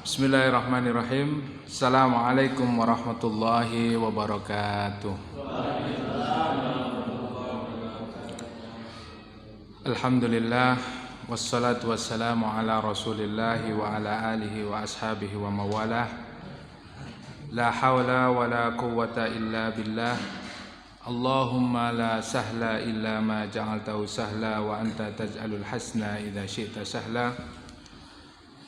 Bismillahirrahmanirrahim. Assalamualaikum warahmatullahi wabarakatuh. Alhamdulillah, wassalatu wassalamu ala rasulillahi wa ala alihi wa ashabihi wa mawalah. La hawla wa la quwwata illa billah. Allahumma la sahla illa ma ja'altahu sahla wa anta taj'alul hasna idza syi'ta sahla.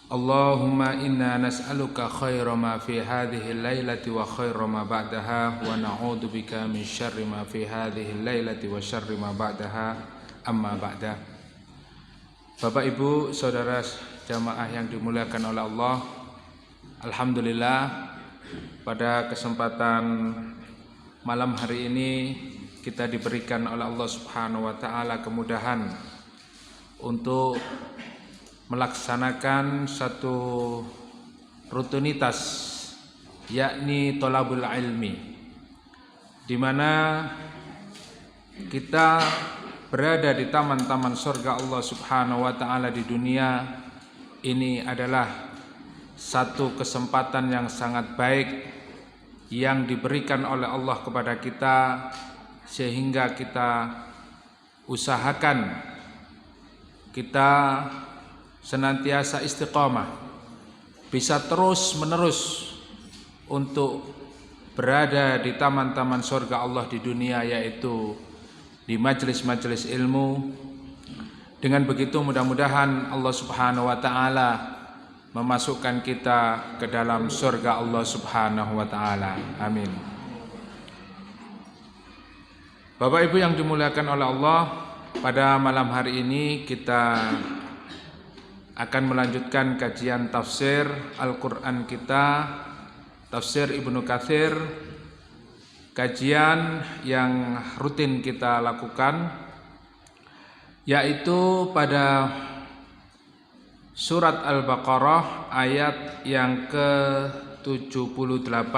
Allahumma inna nas'aluka khaira ma fi hadhihi al-lailati wa khaira ma ba'daha wa na'udzu bika min syarri ma fi hadhihi al-lailati wa syarri ma ba'daha amma ba'da. Bapak Ibu, saudara jamaah yang dimuliakan oleh Allah, alhamdulillah pada kesempatan malam hari ini kita diberikan oleh Allah Subhanahu wa taala kemudahan untuk melaksanakan satu rutinitas, yakni thalabul ilmi, di mana kita berada di taman-taman surga Allah Subhanahu wa taala di dunia. Ini adalah satu kesempatan yang sangat baik yang diberikan oleh Allah kepada kita, sehingga kita usahakan kita senantiasa istiqamah, bisa terus menerus untuk berada di taman-taman surga Allah di dunia, yaitu di majelis-majelis ilmu. Dengan begitu mudah-mudahan Allah Subhanahu wa taala memasukkan kita ke dalam surga Allah Subhanahu wa taala. Amin. Bapak Ibu yang dimuliakan oleh Allah, pada malam hari ini kita akan melanjutkan kajian tafsir Al-Quran kita, tafsir Ibnu Katsir, kajian yang rutin kita lakukan, yaitu pada surat Al-Baqarah ayat yang ke-78,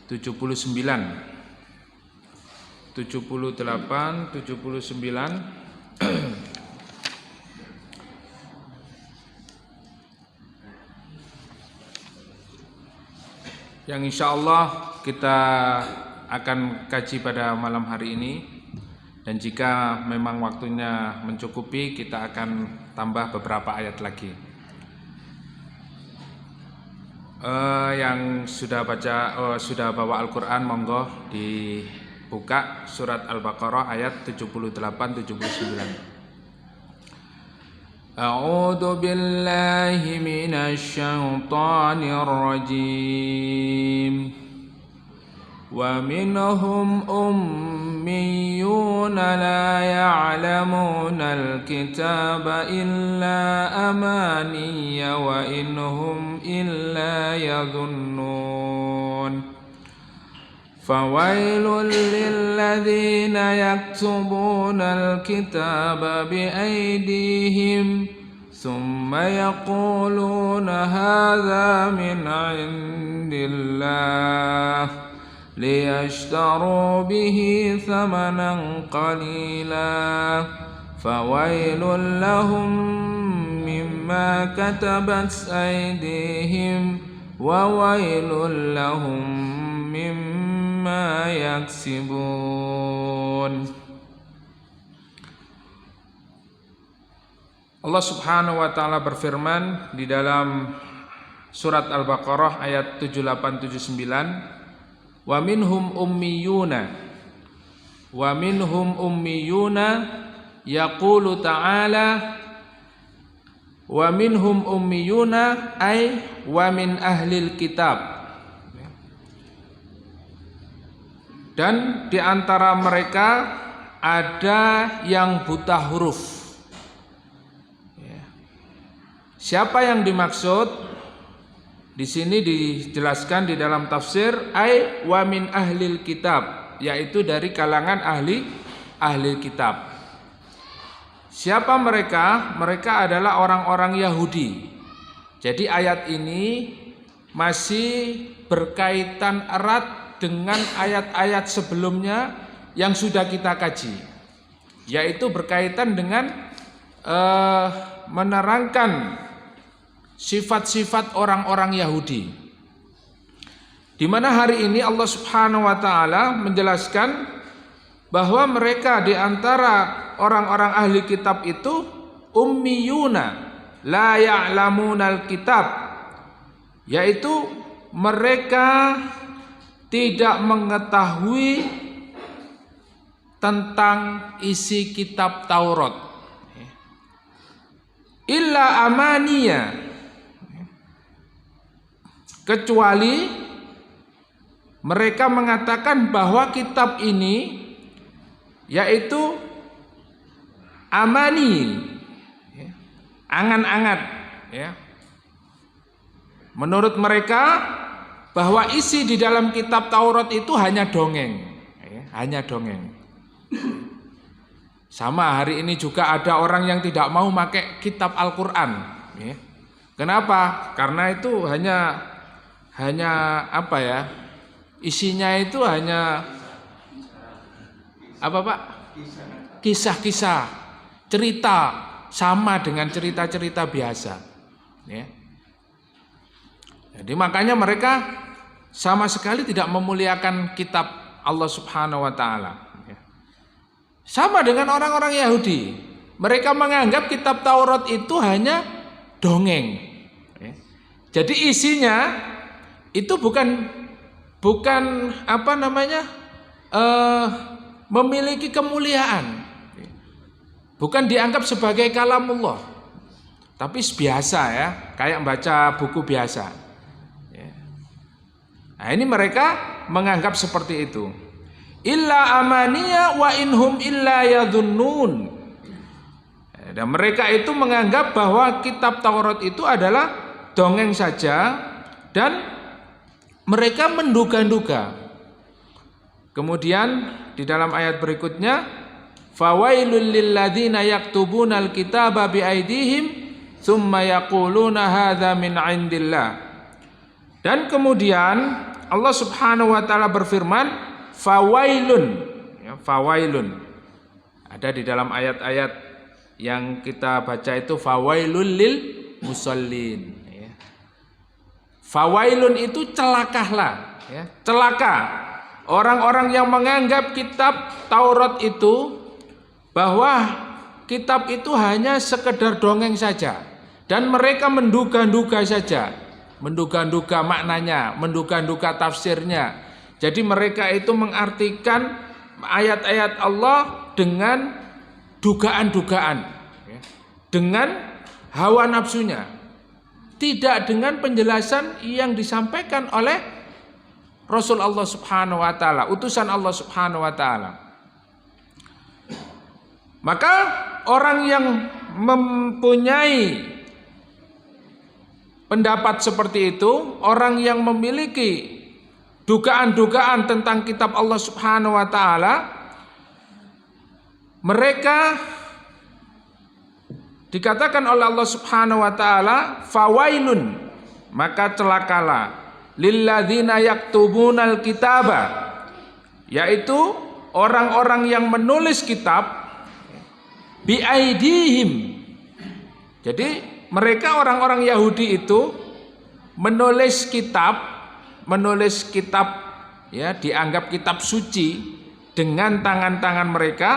79, 79. Yang insya Allah kita akan kaji pada malam hari ini, dan jika memang waktunya mencukupi kita akan tambah beberapa ayat lagi. Yang sudah bawa Al-Quran, monggo dibuka surat Al-Baqarah ayat 78-79. A'udzu billahi minasy syaithanir rajim. Wa minhum ummiyun la ya'lamuna al-kitaba illa amaniya wa inhum illa yadhunnun. Fawailul lilladzina yaktubuna al-kitaba biaydihim thumma yaquluna hadza min 'indillah liyashtaru bihi thamanan qalila fawailul lahum mimma katabat aydihim wa wailul lahum mimma yaksibun. Allah Subhanahu wa taala berfirman di dalam surat Al-Baqarah ayat 78-79, wa minhum ummiyuna yaqulu ta'ala wa minhum ummiyuna ay wa min ahlil kitab, dan di antara mereka ada yang buta huruf. Siapa yang dimaksud? Di sini dijelaskan di dalam tafsir ai wa min ahlil kitab, yaitu dari kalangan ahli kitab. Siapa mereka? Mereka adalah orang-orang Yahudi. Jadi ayat ini masih berkaitan erat dengan ayat-ayat sebelumnya yang sudah kita kaji, yaitu berkaitan dengan menerangkan sifat-sifat orang-orang Yahudi. Di mana hari ini Allah Subhanahu wa taala menjelaskan bahwa mereka di antara orang-orang ahli kitab itu ummiyuna la ya'lamunal kitab, yaitu mereka tidak mengetahui tentang isi kitab Taurat, illa amaniya, kecuali mereka mengatakan bahwa kitab ini yaitu amani, angan-angan, ya. Menurut mereka bahwa isi di dalam kitab Taurat itu hanya dongeng, ya, hanya dongeng. Sama hari ini juga ada orang yang tidak mau pakai kitab Al-Quran, ya. Kenapa? Karena itu hanya apa ya? Isinya itu hanya apa Pak? Kisah-kisah, cerita, sama dengan cerita-cerita biasa, ya. Jadi makanya mereka sama sekali tidak memuliakan kitab Allah Subhanahu wa taala, ya. Sama dengan orang-orang Yahudi, mereka menganggap kitab Taurat itu hanya dongeng, ya. Jadi isinya itu bukan apa namanya memiliki kemuliaan, bukan dianggap sebagai kalamullah, tapi biasa, ya, kayak baca buku biasa, ya. Nah ini mereka menganggap seperti itu. Illa amaniya wa inhum illa yadhunnun. Dan mereka itu menganggap bahwa kitab Taurat itu adalah dongeng saja dan mereka menduga-duga. Kemudian di dalam ayat berikutnya, fawailul lilladzina yaktubunal kitaba biaidihim tsumma yaquluna hadza min indillah. Dan kemudian Allah Subhanahu wa taala berfirman, fawailun, ya, fawailun. Ada di dalam ayat-ayat yang kita baca itu fawailul lil musallin. Fawailun itu celakalah, ya, celaka orang-orang yang menganggap kitab Taurat itu bahwa kitab itu hanya sekedar dongeng saja, dan mereka menduga-duga saja, menduga-duga maknanya, menduga-duga tafsirnya. Jadi mereka itu mengartikan ayat-ayat Allah dengan dugaan-dugaan, ya, dengan hawa nafsunya, tidak dengan penjelasan yang disampaikan oleh Rasul Allah Subhanahu wa taala, utusan Allah Subhanahu wa taala. Maka orang yang mempunyai pendapat seperti itu, orang yang memiliki dugaan-dugaan tentang kitab Allah Subhanahu wa taala, mereka dikatakan oleh Allah Subhanahu wa taala fawailun, maka celakalah lilladzina yaktubunal kitaba, yaitu orang-orang yang menulis kitab biaidihim. Jadi mereka orang-orang Yahudi itu menulis kitab, ya, dianggap kitab suci dengan tangan-tangan mereka.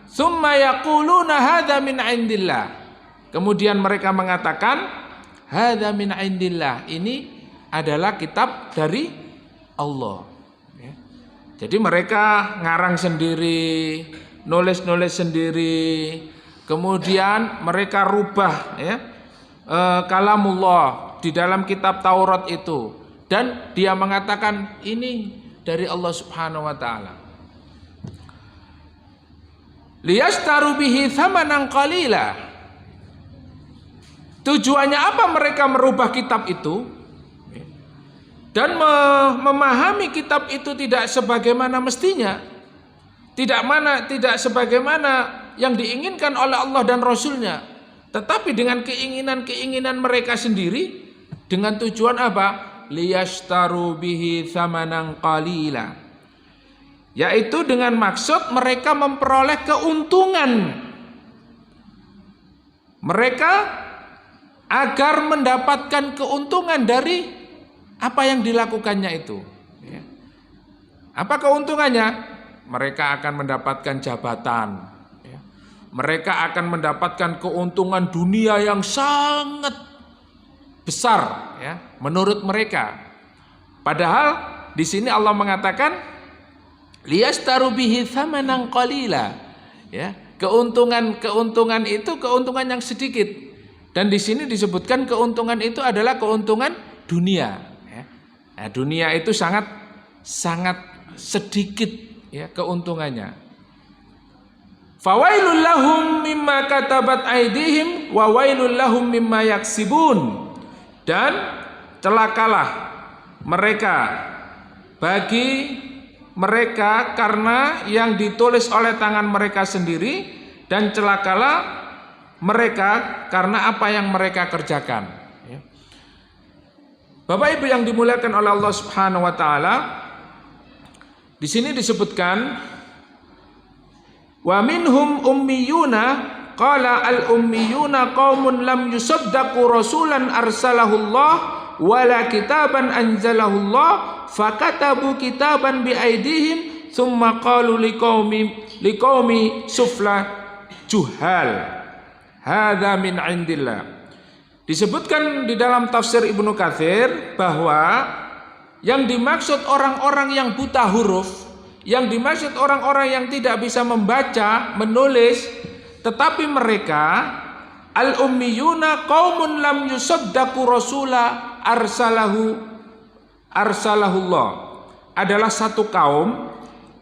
Tsumma yaquluna hadza min indillah. Kemudian mereka mengatakan hadza min indillah, ini adalah kitab dari Allah, ya. Jadi mereka ngarang sendiri, nulis-nulis sendiri, kemudian mereka rubah, ya, kalamullah di dalam kitab Taurat itu, dan dia mengatakan ini dari Allah Subhanahu wa taala. Liyastaru bihi thamanan qalila. Tujuannya apa mereka merubah kitab itu dan memahami kitab itu tidak sebagaimana mestinya, tidak sebagaimana yang diinginkan oleh Allah dan Rasulnya, tetapi dengan keinginan mereka sendiri, dengan tujuan apa? Liyastaru bihi thamanan qalila, yaitu dengan maksud mereka memperoleh keuntungan. Mereka agar mendapatkan keuntungan dari apa yang dilakukannya itu. Ya. Apa keuntungannya? Mereka akan mendapatkan jabatan. Ya. Mereka akan mendapatkan keuntungan dunia yang sangat besar, ya, menurut mereka. Padahal di sini Allah mengatakan liyastaru bihi thamanan qalila. Ya, keuntungan itu keuntungan yang sedikit. Dan di sini disebutkan keuntungan itu adalah keuntungan dunia. Ya. Nah, dunia itu sangat sedikit, ya, keuntungannya. Fawailul lahum mimma katabat aydihim wa wailul lahum mimma yaksibun. Dan celakalah bagi mereka karena yang ditulis oleh tangan mereka sendiri, dan celakalah mereka karena apa yang mereka kerjakan. Bapak Ibu yang dimuliakan oleh Allah Subhanahu wa taala, di sini disebutkan wa minhum ummiyuna qala al ummiyuna qaumun lam yusaddaqu rasulan arsalahullah wala kitaban anzalahullah fakatabu kitaban bi aidihim thumma qalu liqaumi sufla juhal hadza min indillah. Disebutkan di dalam tafsir Ibnu Katsir bahwa yang dimaksud orang-orang yang buta huruf, yang dimaksud orang-orang yang tidak bisa membaca, menulis, tetapi mereka al-ummiyuna qaumun lam yusaddaqu rasula arsalahullah, adalah satu kaum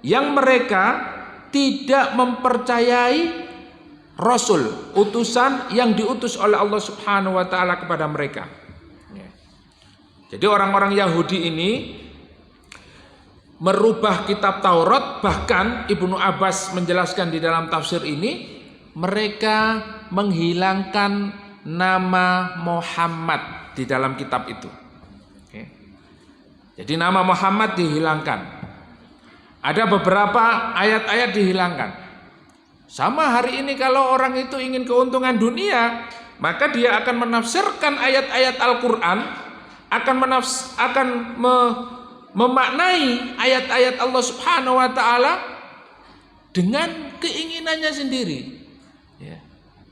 yang mereka tidak mempercayai rasul, utusan yang diutus oleh Allah Subhanahu wa taala kepada mereka. Jadi orang-orang Yahudi ini merubah kitab Taurat, bahkan Ibnu Abbas menjelaskan di dalam tafsir ini, mereka menghilangkan nama Muhammad di dalam kitab itu. Jadi nama Muhammad dihilangkan. Ada beberapa ayat-ayat dihilangkan. Sama hari ini kalau orang itu ingin keuntungan dunia, maka dia akan menafsirkan ayat-ayat Al-Quran, akan memaknai ayat-ayat Allah Subhanahu wa taala dengan keinginannya sendiri. Ya.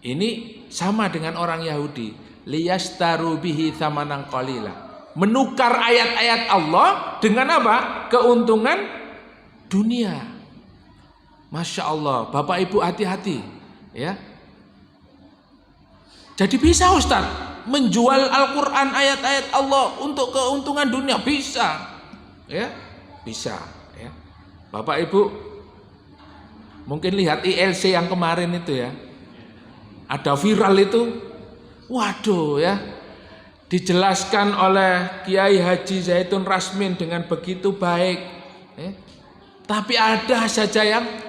Ini sama dengan orang Yahudi, liyastaru bihi thamanan qalila. Menukar ayat-ayat Allah dengan apa? Keuntungan dunia. Masya Allah, Bapak Ibu hati-hati, ya. Jadi bisa Ustaz menjual Al-Quran, ayat-ayat Allah untuk keuntungan dunia, bisa, ya, bisa, ya. Bapak Ibu mungkin lihat ILC yang kemarin itu, ya, ada viral itu, waduh, ya, dijelaskan oleh Kiai Haji Zaitun Rasmin dengan begitu baik, ya. Tapi ada saja yang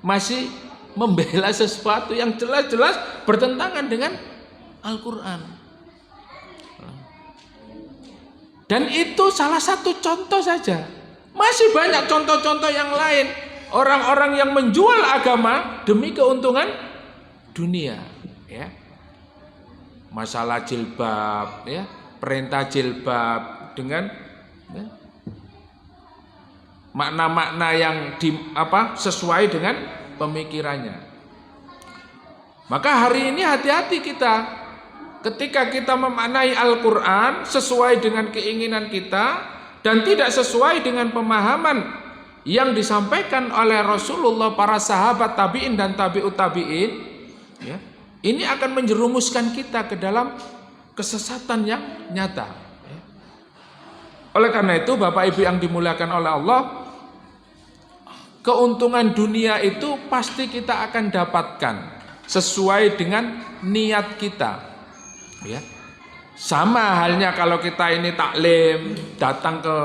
masih membela sesuatu yang jelas-jelas bertentangan dengan Al-Quran. Dan itu salah satu contoh saja. Masih banyak contoh-contoh yang lain. Orang-orang yang menjual agama demi keuntungan dunia, ya. Masalah jilbab, ya, perintah jilbab dengan, ya, makna-makna yang sesuai dengan pemikirannya. Maka hari ini hati-hati kita ketika kita memaknai Al-Quran sesuai dengan keinginan kita dan tidak sesuai dengan pemahaman yang disampaikan oleh Rasulullah, para sahabat, tabi'in dan tabi'ut tabi'in, ya, ini akan menjerumuskan kita ke dalam kesesatan yang nyata, ya. Oleh karena itu Bapak Ibu yang dimuliakan oleh Allah, keuntungan dunia itu pasti kita akan dapatkan sesuai dengan niat kita, ya. Sama halnya kalau kita ini taklim, datang ke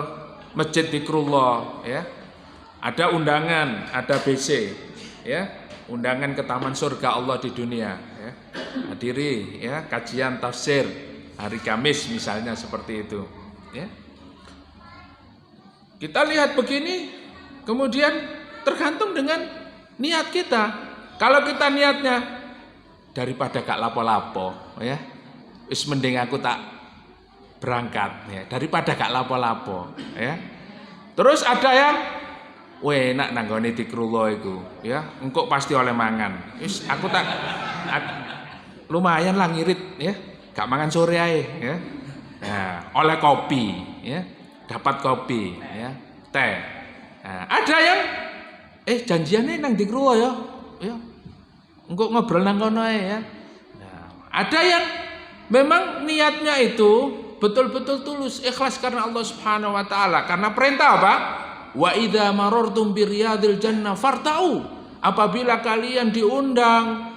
Masjid Dzikrullah, ya. Ada undangan, ada BC, ya. Undangan ke Taman Surga Allah di dunia, ya. Hadiri, ya, kajian tafsir hari Kamis misalnya, seperti itu, ya. Kita lihat begini, kemudian tergantung dengan niat kita. Kalau kita niatnya daripada gak lapo-lapo, ya, Wis mending aku tak berangkat ya, daripada gak lapo-lapo ya. Terus ada yang enak nanggone dikrullah iku ya, engko pasti oleh mangan. Wis aku tak lumayan lah ngirit ya, gak mangan sore ae ya. Nah, oleh kopi ya, dapat kopi ya, teh. Nah, ada yang janjiannya nang dikrullah ya. Engko ngobrol nang kono ae ya. Nah, ada yang memang niatnya itu betul-betul tulus, ikhlas karena Allah Subhanahu wa taala. Karena perintah apa? Wa idza marartum biriyadil jannah fartau. Apabila kalian diundang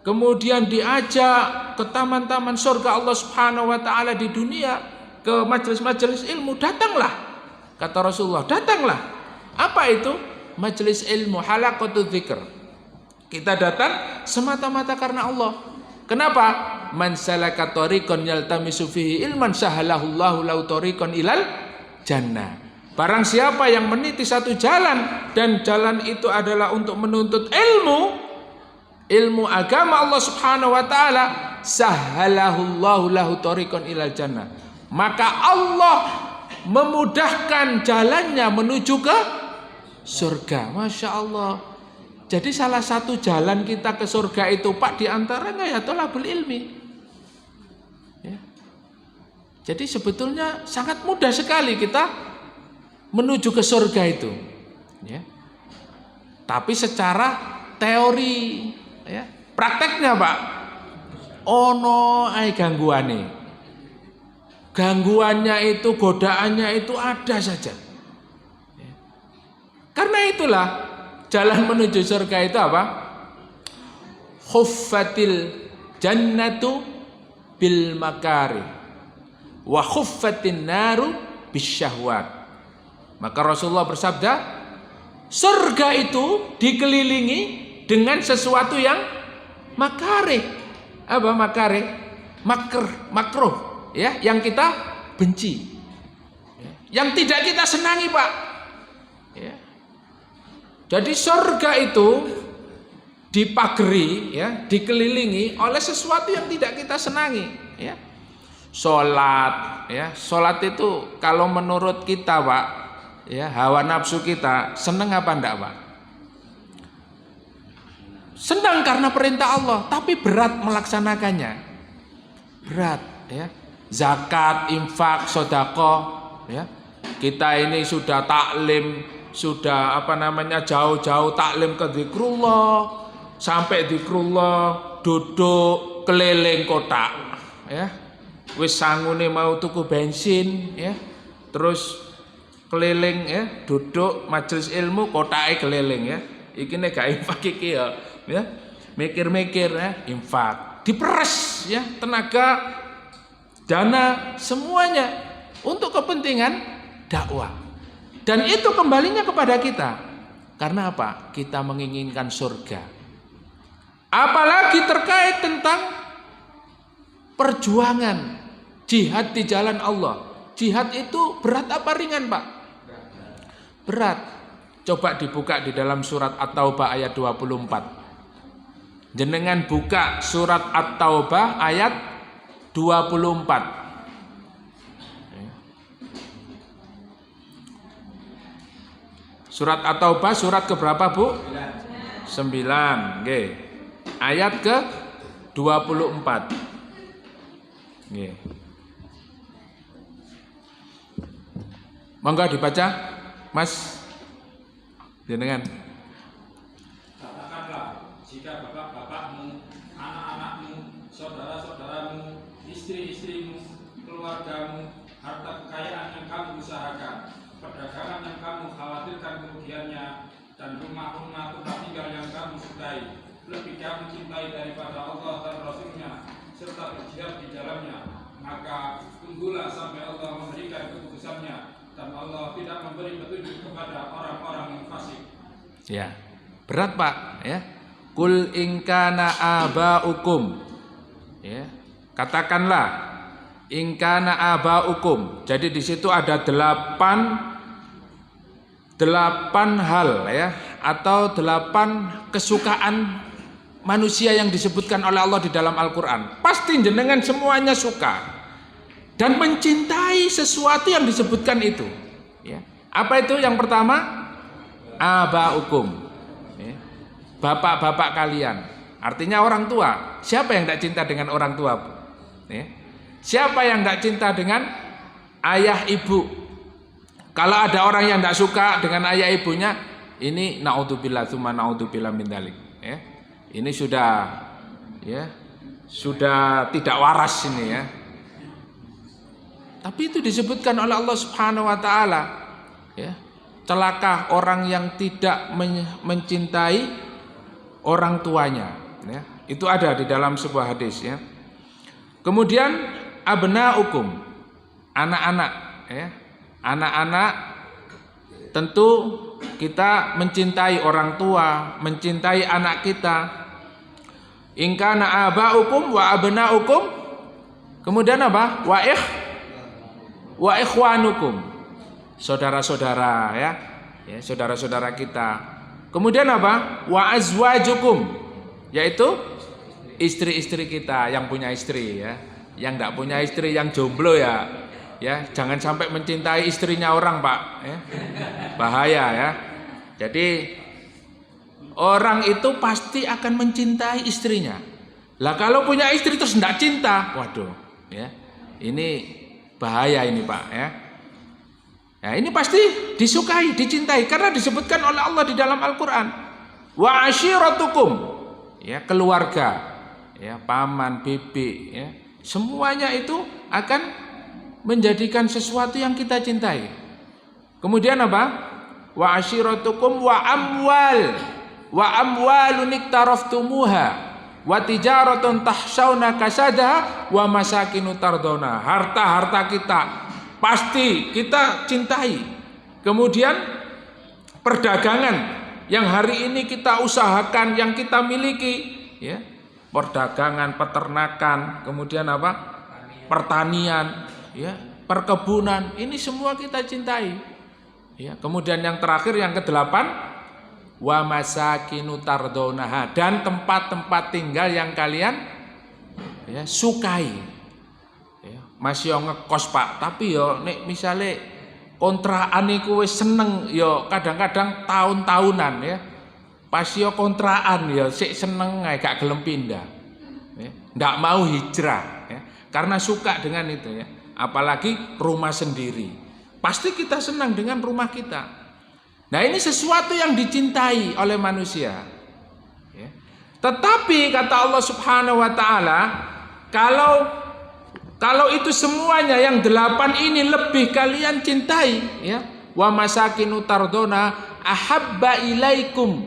kemudian diajak ke taman-taman surga Allah Subhanahu wa taala di dunia, ke majelis-majelis ilmu, datanglah. Kata Rasulullah, datanglah. Apa itu? Majelis ilmu, halaqatul dzikr. Kita datang semata-mata karena Allah. Kenapa? Man salaka tariqan yaltamisu fihi ilman sahalahullahu lahu tariqan ilal jannah. Barang siapa yang meniti satu jalan dan jalan itu adalah untuk menuntut ilmu agama Allah Subhanahu wa taala, sahalahullahu lahu tariqan ilal jannah. Maka Allah memudahkan jalannya menuju ke surga. Masya Allah. Jadi salah satu jalan kita ke surga itu Pak, diantaranya ya thalabul ilmi ya. Jadi sebetulnya sangat mudah sekali kita menuju ke surga itu ya. Tapi secara teori ya, prakteknya Pak ono ae gangguannya itu, godaannya itu ada saja ya. Karena itulah jalan menuju surga itu apa? Khuffatil jannatu bil makari wa khuffatin naru bisyahwat. Maka Rasulullah bersabda, surga itu dikelilingi dengan sesuatu yang makarih. Apa makarih? Makruh ya, yang kita benci. Yang tidak kita senangi, Pak. Ya. Jadi surga itu dipageri ya, dikelilingi oleh sesuatu yang tidak kita senangi ya. Salat ya, salat itu kalau menurut kita Pak ya, hawa nafsu kita senang apa enggak Pak? Senang karena perintah Allah, tapi berat melaksanakannya. Berat ya. Zakat, infak, sedekah ya. Kita ini sudah taklim, sudah jauh-jauh taklim ke zikrullah, sampai zikrullah duduk keliling kotak ya, wis sangune mau tuku bensin ya, terus keliling ya, duduk majelis ilmu kotake keliling ya, iki nek gak infak iki ya mikir-mikir ya, infak diperes ya, tenaga, dana, semuanya untuk kepentingan dakwah. Dan itu kembalinya kepada kita. Karena apa? Kita menginginkan surga. Apalagi terkait tentang perjuangan jihad di jalan Allah. Jihad itu berat apa ringan, Pak? Berat. Coba dibuka di dalam surat At-Taubah ayat 24. Jenengan buka surat At-Taubah ayat 24. Surat At-Taubah surat keberapa Bu? 9. Nggih. Ayat ke 24. Nggih. Monggo dibaca, Mas. Jenengan. Katakanlah, jika bapak-bapakmu, anak-anakmu, saudara-saudaramu, istri-istrimu, keluargamu, harta kekayaan yang kamu usahakan, perdagangan yang kamu khawatirkan kerugiannya, dan rumah-rumah tempat tinggal yang kamu sukai, lebih kamu cintai daripada Allah dan Rasul-Nya, serta berjihad di dalamnya, maka tunggulah sampai Allah memberikan keputusannya, dan Allah tidak memberi petunjuk kepada orang-orang yang fasik. Ya, berat Pak ya. Kul in kana abaukum. Ya. Katakanlah in kana abaukum. Jadi di situ ada 8 hal ya, atau 8 kesukaan manusia yang disebutkan oleh Allah di dalam Al-Quran, pasti jenengan semuanya suka dan mencintai sesuatu yang disebutkan itu. Ya. Apa itu? Yang pertama, abaukum, ya. Bapak-bapak kalian. Artinya orang tua. Siapa yang tidak cinta dengan orang tua? Ya. Siapa yang tidak cinta dengan ayah ibu? Kalau ada orang yang tidak suka dengan ayah ibunya, ini naudzubillah tsumma naudzubillah min dzalik. Ya. Ini sudah tidak waras ini ya. Tapi itu disebutkan oleh Allah Subhanahu wa taala, ya. Celaka orang yang tidak mencintai orang tuanya, ya. Itu ada di dalam sebuah hadis ya. Kemudian abnaukum, anak-anak ya. Anak-anak tentu kita mencintai orang tua, mencintai anak kita. In kana abaukum wa abnaukum. Kemudian apa? Wa ikhwanukum. Saudara-saudara ya. Ya, saudara-saudara kita. Kemudian apa? Wa azwajukum, yaitu istri-istri kita yang punya istri ya. Yang enggak punya istri, yang jomblo ya. Ya, jangan sampai mencintai istrinya orang, Pak, ya. Bahaya ya. Jadi orang itu pasti akan mencintai istrinya. Lah kalau punya istri terus enggak cinta, waduh, ya. Ini bahaya ini, Pak, ya. Ya, ini pasti disukai, dicintai karena disebutkan oleh Allah di dalam Al-Qur'an. Wa ashiratukum, ya, keluarga, ya, paman, bibi, ya. Semuanya itu akan menjadikan sesuatu yang kita cintai. Kemudian apa? Wa ashiratukum wa amwalun iktaraftumuha wa tijaratun tahsyauna kasadaha wa masakinu tardona. Harta-harta kita pasti kita cintai. Kemudian perdagangan yang hari ini kita usahakan, yang kita miliki, ya. Perdagangan, peternakan, kemudian apa? Pertanian, ya, perkebunan, ini semua kita cintai. Ya, kemudian yang terakhir yang ke-8, wa masakinu tardonaha, dan tempat-tempat tinggal yang kalian ya sukai. Ya, masih ngekos, Pak, tapi yo nek misale kontrakan iku wis seneng yo kadang-kadang tahun-tahunan ya. Pas yo kontrakan yo sik seneng ae gak gelem pindah. Ya, ndak mau hijrah ya, karena suka dengan itu ya. Apalagi rumah sendiri, pasti kita senang dengan rumah kita. Nah, ini sesuatu yang dicintai oleh manusia ya. Tetapi kata Allah Subhanahu wa ta'ala, kalau itu semuanya yang 8 ini lebih kalian cintai ya, wa masakinu tardona ahabba ilaikum,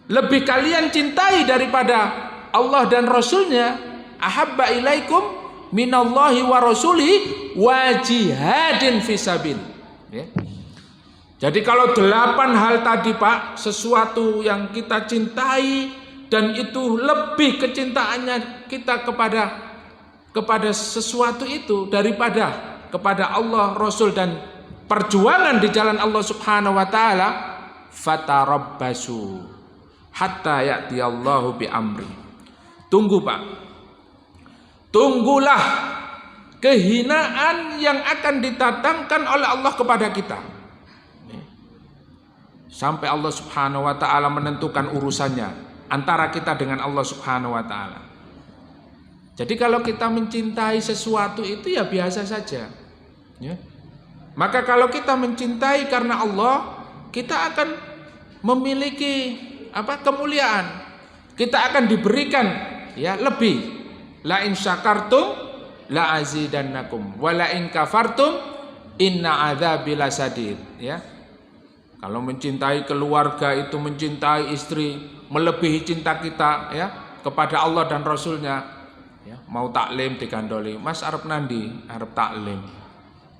lebih kalian cintai daripada Allah dan Rasulnya, ahabba ilaikum minallahi wa rasulihi wa jihadin fisabil ya. Jadi kalau 8 hal tadi, Pak, sesuatu yang kita cintai dan itu lebih kecintaannya kita kepada sesuatu itu daripada kepada Allah, Rasul dan perjuangan di jalan Allah Subhanahu wa taala, fatarabbasu hatta ya'tiyallahu bi amri. Tunggu, Pak. Tunggulah kehinaan yang akan didatangkan oleh Allah kepada kita. Sampai Allah Subhanahu wa ta'ala menentukan urusannya antara kita dengan Allah Subhanahu wa ta'ala. Jadi kalau kita mencintai sesuatu itu ya biasa saja ya. Maka kalau kita mencintai karena Allah, kita akan memiliki kemuliaan. Kita akan diberikan ya lebih. La in syakartum la azidannakum wa la in kafartum inna adzabi lasadid ya. Kalau mencintai keluarga itu mencintai istri melebihi cinta kita ya kepada Allah dan Rasulnya ya. Mau taklim digandoli, Mas arep nandi? Arep taklim.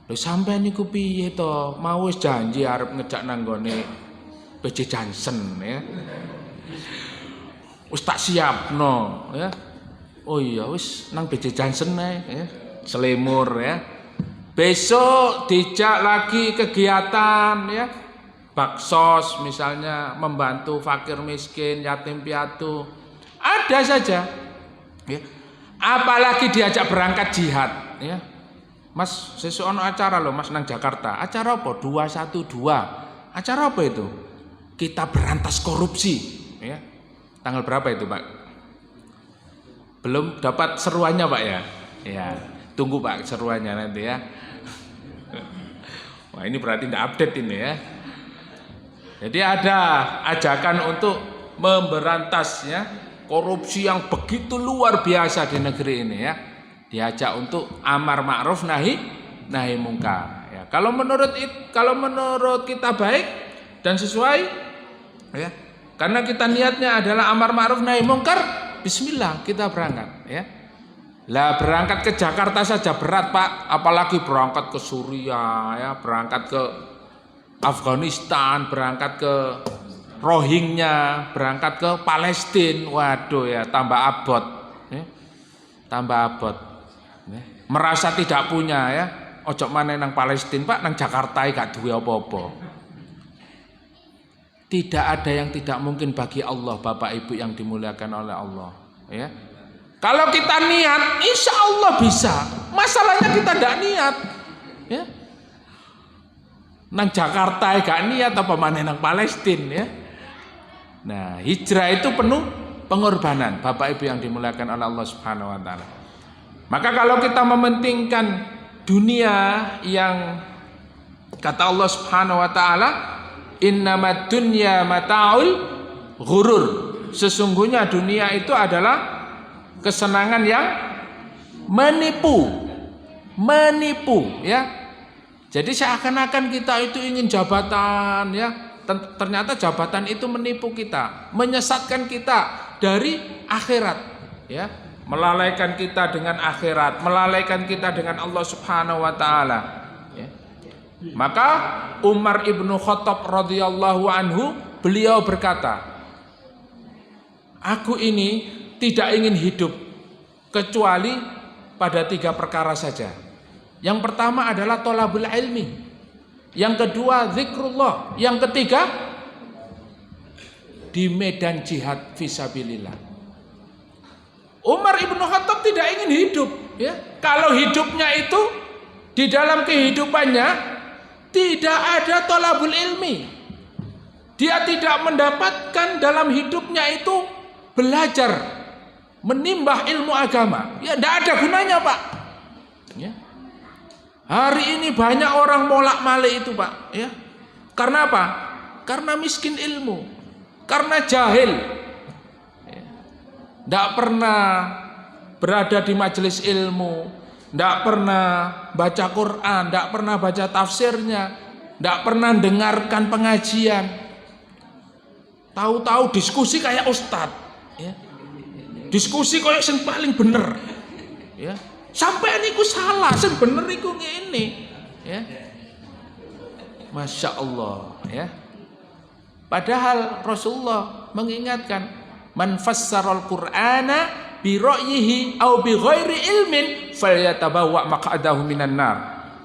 Lho sampean niku piye to? Mau wis janji arep ngejak nang gone PJ Johnson ya. Wis tak siapno ya. Oh iya wis nang PJ Johnson ae ya. Selimur ya. Besok dijak lagi kegiatan ya. Baksos misalnya, membantu fakir miskin, yatim piatu. ada saja. Ya. Apalagi diajak berangkat jihad. Ya. Mas, sesuatu acara loh Mas nang Jakarta. Acara apa? 212. Acara apa itu? Kita berantas korupsi. Ya. Tanggal berapa itu Pak? Belum dapat seruannya Pak ya? Ya, tunggu Pak seruannya nanti ya. Wah ini berarti tidak update ini ya. Jadi ada ajakan untuk memberantas ya korupsi yang begitu luar biasa di negeri ini ya. Diajak untuk amar ma'ruf nahi mungkar. Ya, kalau menurut kita baik dan sesuai ya. Karena kita niatnya adalah amar ma'ruf nahi mungkar, bismillah kita berangkat ya. Lah berangkat ke Jakarta saja berat Pak, apalagi berangkat ke Suriah ya, berangkat ke Afghanistan, berangkat ke Rohingya, berangkat ke Palestina. Waduh ya, tambah abot ya. Tambah abot ya. Merasa tidak punya ya. Ojo maneh nang Palestina Pak, nang Jakarta gak duwe apa-apa. Tidak ada yang tidak mungkin bagi Allah, Bapak Ibu yang dimuliakan oleh Allah ya. Kalau kita niat, insya Allah bisa. Masalahnya kita tidak niat ya. Nang Jakarta gak niat apa maneh nang Palestina ya. Nah, hijrah itu penuh pengorbanan, Bapak Ibu yang dimuliakan oleh Allah Subhanahu wa taala. Maka kalau kita mementingkan dunia yang kata Allah Subhanahu wa taala, innamad dunya mata'ul ghurur. Sesungguhnya dunia itu adalah kesenangan yang menipu ya. Jadi seakan-akan kita itu ingin jabatan ya, ternyata jabatan itu menipu kita, menyesatkan kita dari akhirat ya, melalaikan kita dengan akhirat, melalaikan kita dengan Allah Subhanahu wa taala ya. Maka Umar ibnu Khattab radhiyallahu anhu beliau berkata, aku ini tidak ingin hidup kecuali pada 3 perkara saja. Yang pertama adalah thalabul ilmi, yang kedua zikrullah, yang ketiga di medan jihad fisabilillah. Umar ibnu Khattab tidak ingin hidup ya. Kalau hidupnya itu di dalam kehidupannya tidak ada thalabul ilmi, dia tidak mendapatkan dalam hidupnya itu belajar menimbah ilmu agama, ya tidak ada gunanya Pak ya. Hari ini banyak orang molak-malik itu Pak ya. Karena apa? Karena miskin ilmu, karena jahil ya. Tidak pernah berada di majelis ilmu, tidak pernah baca Quran, tidak pernah baca tafsirnya, tidak pernah dengarkan pengajian. Tahu-tahu diskusi kayak ustadz ya. Diskusi kayak yang paling bener ya. Sampai niku salah, sing bener niku ngene ya. Masya Allah ya. Padahal Rasulullah mengingatkan, man fassaral Qur'ana bi ra'yihi aw bi ghairi ilmin falyatabawwa maq'adahu minan nar.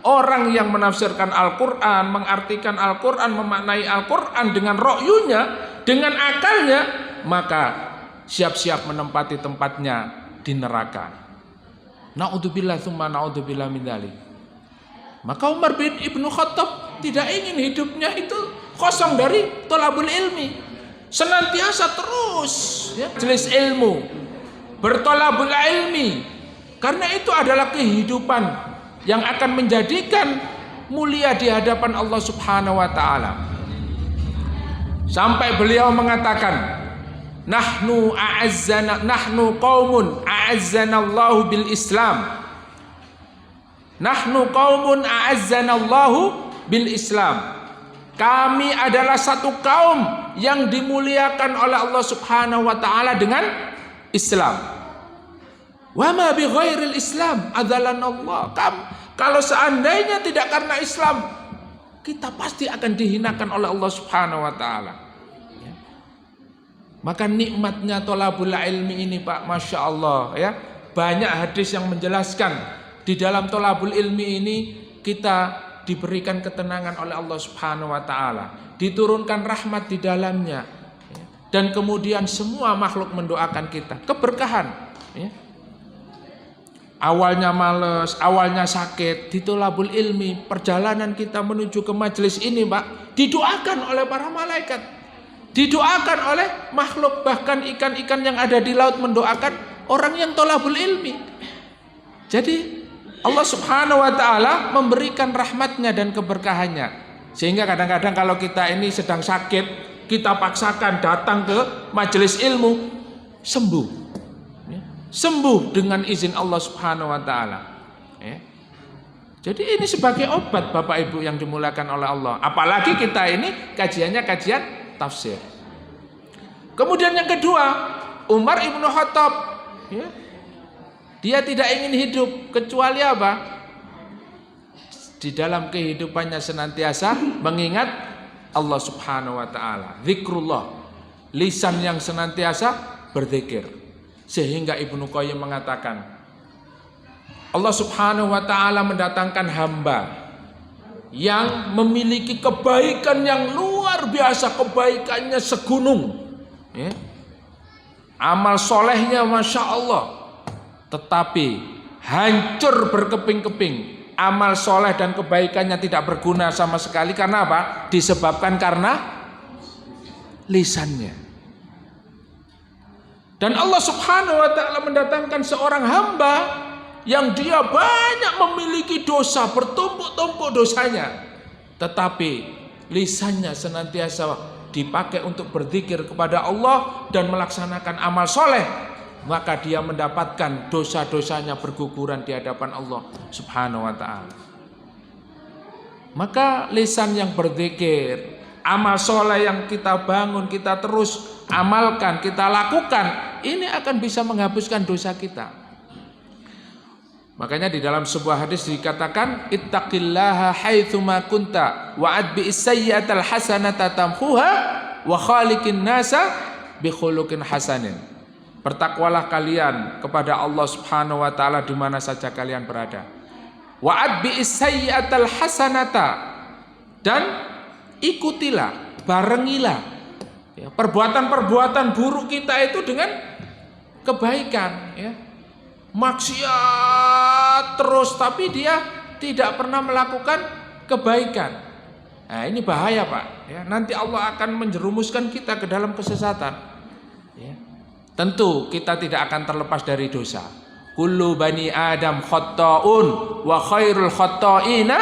Orang yang menafsirkan Al-Qur'an, mengartikan Al-Qur'an, memaknai Al-Qur'an dengan ra'yunya, dengan akalnya, maka siap-siap menempati tempatnya di neraka. Na'udzubillah tsumma na'udzubillah min dzalik. Maka Umar bin Ibnu Khattab tidak ingin hidupnya itu kosong dari thalabul ilmi. Senantiasa terus ya, majelis ilmu, berthalabul ilmi. Karena itu adalah kehidupan yang akan menjadikan mulia di hadapan Allah Subhanahu wa taala. Sampai beliau mengatakan, nahnu qaumun a'azzana Allah bil Islam. Nahnu qaumun a'azzana Allah bil Islam. Kami adalah satu kaum yang dimuliakan oleh Allah Subhanahu wa taala dengan Islam. Wa ma bi ghairil Islam adzalana Allah. Kalau seandainya tidak karena Islam, kita pasti akan dihinakan oleh Allah Subhanahu wa taala. Maka nikmatnya thalabul ilmi ini Pak, Masya Allah ya. Banyak hadis yang menjelaskan di dalam thalabul ilmi ini kita diberikan ketenangan oleh Allah Subhanahu wa taala, diturunkan rahmat di dalamnya. dan kemudian semua makhluk mendoakan kita, keberkahan. Ya. Awalnya males, awalnya sakit, di tholabul ilmi, perjalanan kita menuju ke majelis ini, Pak, didoakan oleh para malaikat, didoakan oleh makhluk, bahkan ikan-ikan yang ada di laut mendoakan orang yang tholabul ilmi. Jadi Allah Subhanahu wa ta'ala memberikan rahmatnya dan keberkahannya, sehingga kadang-kadang kalau kita ini sedang sakit, kita paksakan datang ke majelis ilmu, sembuh, ya. Sembuh dengan izin Allah Subhanahu wa ta'ala, ya. Jadi ini sebagai obat Bapak Ibu yang dimuliakan oleh Allah. Apalagi kita ini kajiannya kajian tafsir. Kemudian yang kedua, Umar ibnu Khattab, ya, dia tidak ingin hidup kecuali apa? Di dalam kehidupannya senantiasa mengingat Allah Subhanahu wa ta'ala, zikrullah, lisan yang senantiasa berzikir. Sehingga Ibnu Qayyim mengatakan, Allah Subhanahu wa ta'ala mendatangkan hamba yang memiliki kebaikan yang luar biasa, kebaikannya segunung, ya. Amal solehnya Masya Allah, tetapi hancur berkeping-keping. Amal soleh dan kebaikannya tidak berguna sama sekali. Karena apa? Disebabkan karena lisannya. Dan Allah Subhanahu wa ta'ala mendatangkan seorang hamba yang dia banyak memiliki dosa, bertumpuk-tumpuk dosanya, tetapi lisannya senantiasa dipakai untuk berzikir kepada Allah dan melaksanakan amal soleh, maka dia mendapatkan dosa-dosanya berguguran di hadapan Allah Subhanahu wa ta'ala. Maka lisan yang berzikir, amal soleh yang kita bangun, kita terus amalkan, kita lakukan, ini akan bisa menghapuskan dosa kita. Makanya di dalam sebuah hadis dikatakan, ittaqillaha haitsuma kunta wa'ad bi'is sayyi'atal hasanata tamhuha wa khaliqin nasa bi khuluqin hasanin. Bertakwalah kalian kepada Allah Subhanahu wa ta'ala di mana saja kalian berada. Wa'ad bi'is sayyi'atal hasanata, dan ikutilah, barengilah, ya, perbuatan-perbuatan buruk kita itu dengan kebaikan, ya. Maksiat terus tapi dia tidak pernah melakukan kebaikan. Nah, ini bahaya, Pak, ya. Nanti Allah akan menjerumuskan kita ke dalam kesesatan, ya. Tentu kita tidak akan terlepas dari dosa. Kullu bani Adam khatta'un wa khairul khatta'ina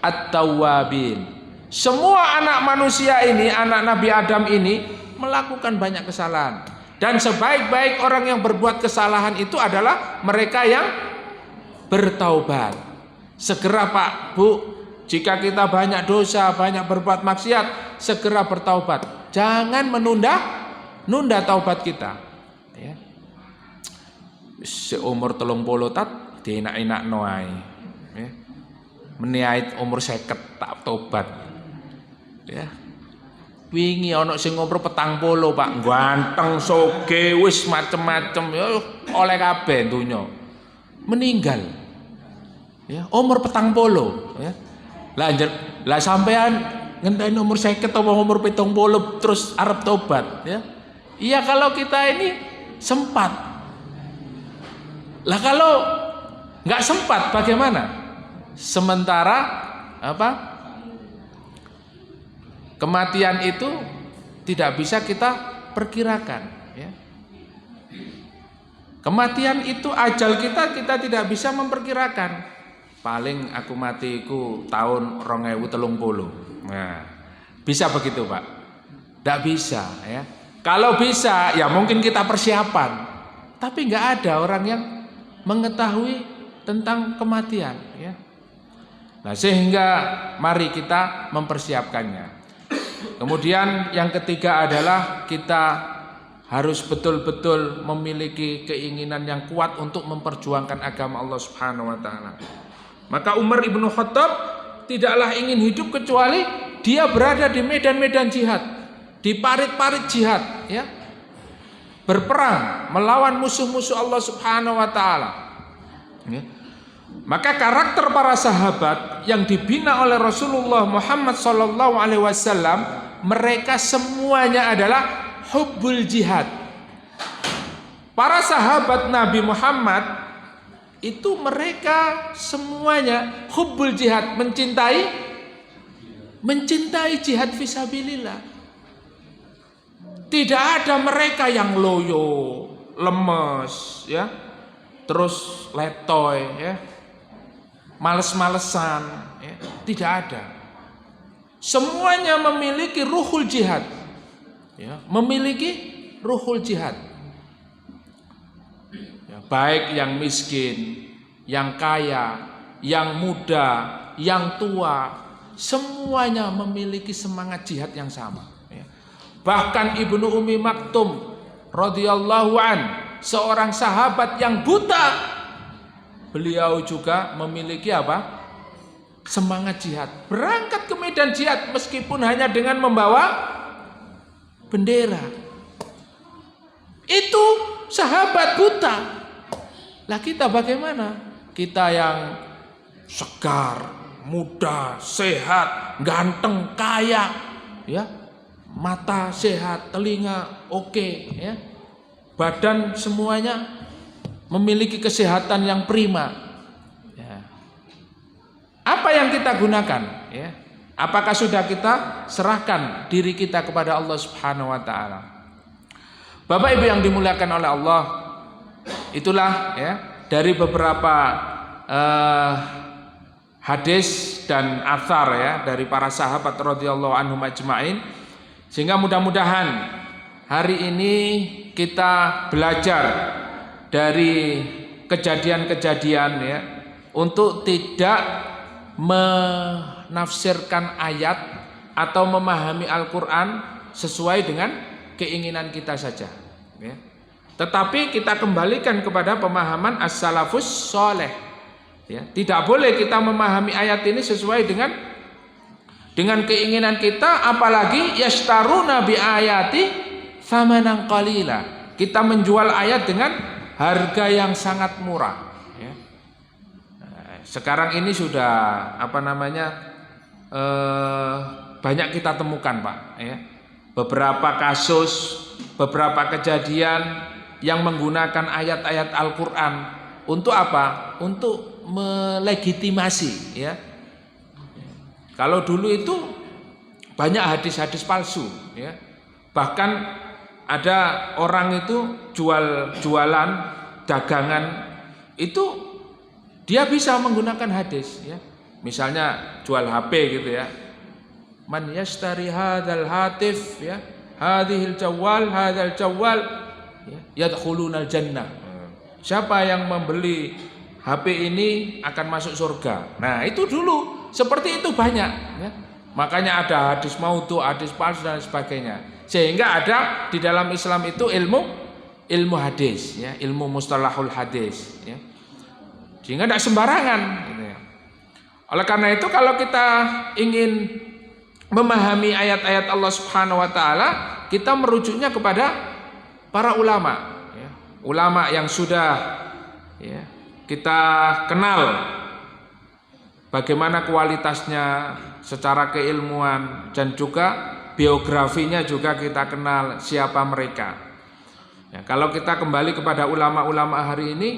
at-tawwabin. Semua anak manusia ini, anak Nabi Adam ini melakukan banyak kesalahan. Dan sebaik-baik orang yang berbuat kesalahan itu adalah mereka yang bertaubat. Segera, Pak, Bu, jika kita banyak dosa, banyak berbuat maksiat, segera bertaubat. Jangan menunda taubat kita, ya. Seumur 30 tat dienak-enak noai, ya. Meniait umur 50 tak tobat, ya. Wingi ana sing umur 40, Pak, ganteng, soge, wis macem-macem, ya, oleh kabeh donya. Meninggal, ya, umur 40, ya. Lah sampean ngenteni umur 50 atau umur 70 terus arep tobat, ya. Iya, kalau kita ini sempat. Lah kalau nggak sempat bagaimana? Sementara apa? Kematian itu tidak bisa kita perkirakan, ya. Kematian itu, ajal kita tidak bisa memperkirakan. Paling aku matiku tahun 2030. Nah, bisa begitu, Pak? Tidak bisa, ya. Kalau bisa, ya mungkin kita persiapan. Tapi nggak ada orang yang mengetahui tentang kematian, ya. Nah, sehingga mari kita mempersiapkannya. Kemudian yang ketiga adalah kita harus betul-betul memiliki keinginan yang kuat untuk memperjuangkan agama Allah Subhanahu wa ta'ala. Maka Umar ibnu Khattab tidaklah ingin hidup kecuali dia berada di medan-medan jihad, di parit-parit jihad, ya, berperang melawan musuh-musuh Allah Subhanahu wa ta'ala, ya. Maka karakter para sahabat yang dibina oleh Rasulullah Muhammad SAW, mereka semuanya adalah hubbul jihad. Para sahabat Nabi Muhammad itu mereka semuanya hubbul jihad, mencintai jihad fisabilillah. Tidak ada mereka yang loyo, lemes, ya, terus letoy, ya, males-malesan, ya. Tidak ada. Semuanya memiliki ruhul jihad, ya, memiliki ruhul jihad. Ya, baik yang miskin, yang kaya, yang muda, yang tua, semuanya memiliki semangat jihad yang sama. Ya. Bahkan Ibnu Ummi Maktum radhiyallahu an, seorang sahabat yang buta, beliau juga memiliki apa? Semangat jihad. Berangkat ke medan jihad meskipun hanya dengan membawa bendera. Itu sahabat buta. Lah kita bagaimana? Kita yang segar, muda, sehat, ganteng, kaya, ya, mata sehat, telinga oke, ya, badan semuanya memiliki kesehatan yang prima. Ya. Apa yang kita gunakan? Ya. Apakah sudah kita serahkan diri kita kepada Allah Subhanahu Wa Taala? Bapak Ibu yang dimuliakan oleh Allah, itulah ya dari beberapa hadis dan athar ya dari para sahabat radhiyallahu anhum ajma'in, sehingga mudah-mudahan hari ini kita belajar dari kejadian-kejadian ya untuk tidak menafsirkan ayat atau memahami Al-Qur'an sesuai dengan keinginan kita saja ya. Tetapi kita kembalikan kepada pemahaman as-salafus sholeh. Ya, tidak boleh kita memahami ayat ini sesuai dengan keinginan kita, apalagi yashtaruna bi ayati thamanan qalila. Kita menjual ayat dengan harga yang sangat murah. Ya. Sekarang ini sudah banyak kita temukan, Pak. Ya. Beberapa kasus, beberapa kejadian yang menggunakan ayat-ayat Al-Quran untuk apa? Untuk melegitimasi, ya. Kalau dulu itu banyak hadis-hadis palsu, ya. Bahkan ada orang itu jualan dagangan itu dia bisa menggunakan hadis, ya. Misalnya jual HP gitu ya. Man yashtari hadzal hatif, ya, hadhil jawal, hadzal jawal, ya, yadkhulunal jannah. Siapa yang membeli HP ini akan masuk surga. Nah, itu dulu seperti itu banyak, ya. Makanya ada hadis maudhu, hadis palsu dan sebagainya. Sehingga ada di dalam Islam itu ilmu hadis, ya, ilmu mustalahul hadis, ya. Sehingga tidak sembarangan, gitu ya. Oleh karena itu kalau kita ingin memahami ayat-ayat Allah Subhanahu Wa Taala, kita merujuknya kepada para ulama, ya. Ulama yang sudah, ya, kita kenal bagaimana kualitasnya secara keilmuan dan juga biografinya juga kita kenal siapa mereka. Ya, kalau kita kembali kepada ulama-ulama hari ini,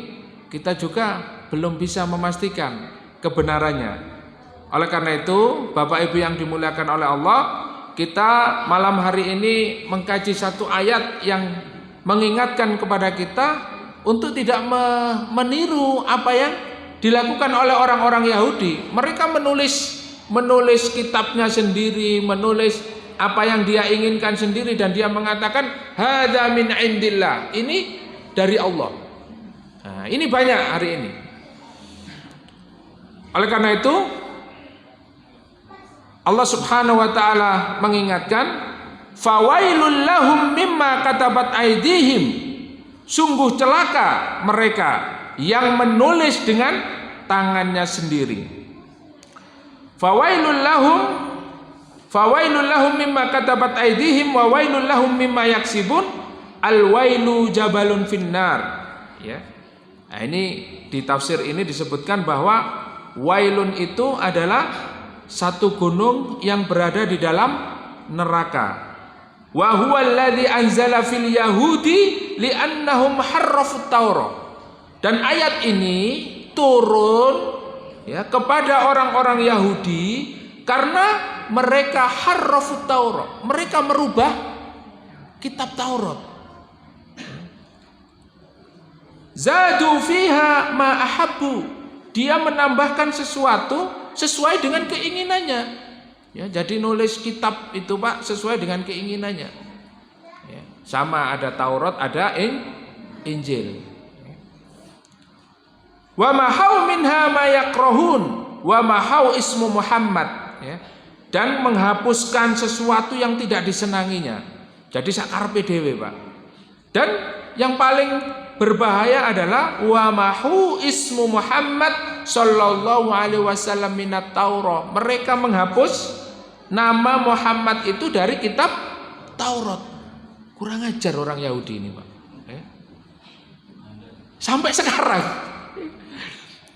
kita juga belum bisa memastikan kebenarannya. Oleh karena itu, Bapak Ibu yang dimuliakan oleh Allah, kita malam hari ini mengkaji satu ayat yang mengingatkan kepada kita untuk tidak meniru apa yang dilakukan oleh orang-orang Yahudi. Mereka menulis kitabnya sendiri, menulis apa yang dia inginkan sendiri, dan dia mengatakan hadza min indillah, ini dari Allah. Nah, ini banyak hari ini. Oleh karena itu Allah Subhanahu Wa Taala mengingatkan, fawailul lahum mimma katabat aydihim, sungguh celaka mereka yang menulis dengan tangannya sendiri. Fawailul lahum mimma katabat aydihim wa wailul lahum mimma yaksibun, al-wailu jabalun finnar. Ya. Nah, ini di tafsir ini disebutkan bahwa wailun itu adalah satu gunung yang berada di dalam neraka. wa huwa alladzi anzala fil yahudi li'annahum harrafut Taurat. Dan ayat ini turun ya kepada orang-orang Yahudi karena mereka harrafut Taurat, mereka merubah kitab Taurat. Zadu fiha ma ahabbu, dia menambahkan sesuatu sesuai dengan keinginannya. Ya, jadi nulis kitab itu Pak sesuai dengan keinginannya. Ya, sama ada Taurat, ada Injil. Wa mahau minha ma yakrahun wa mahau ismu Muhammad. Ya, dan menghapuskan sesuatu yang tidak disenanginya. Jadi sakarpe dhewe Pak. Dan yang paling berbahaya adalah wa mahu ismu Muhammad sallallahu alaihi wasallam minat Taurat. Mereka menghapus nama Muhammad itu dari kitab Taurat. Kurang ajar orang Yahudi ini Pak. Sampai sekarang.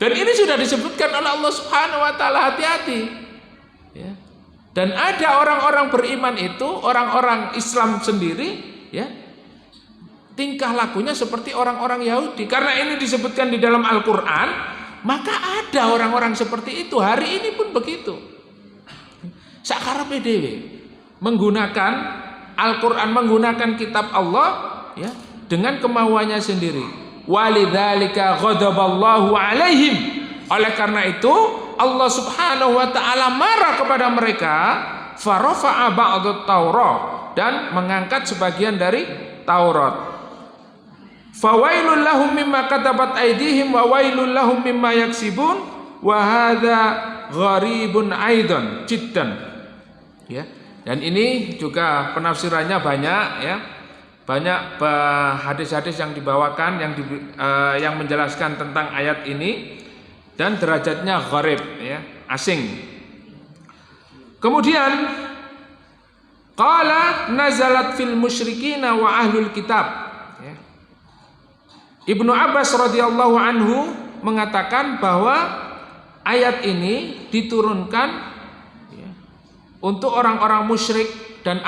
Dan ini sudah disebutkan oleh Allah Subhanahu wa taala, hati-hati. Ya. Dan ada orang-orang beriman itu, orang-orang Islam sendiri, ya, tingkah lakunya seperti orang-orang Yahudi. Karena ini disebutkan di dalam Al-Quran, maka ada orang-orang seperti itu. Hari ini pun begitu. Sakarepe dhewe menggunakan Al-Quran, menggunakan kitab Allah ya, dengan kemauannya sendiri. Walidzalika ghadaballahu alaihim. Oleh karena itu Allah Subhanahu wa taala marah kepada mereka, farafa'a ba'dut Taurat, dan mengangkat sebagian dari Taurat. Fawailul lahum mimma katabat aydihim wa wailul lahum mimma yaksibun wa hadza gharibun aidan jiddan. Ya. Dan ini juga penafsirannya banyak ya. Banyak hadis-hadis yang dibawakan yang menjelaskan tentang ayat ini dan derajatnya gharib ya, asing. Kemudian qala nazalat fil musyrikina wa ahlul kitab. Ya. Ibnu Abbas radhiyallahu anhu mengatakan bahwa ayat ini diturunkan untuk orang-orang musyrik dan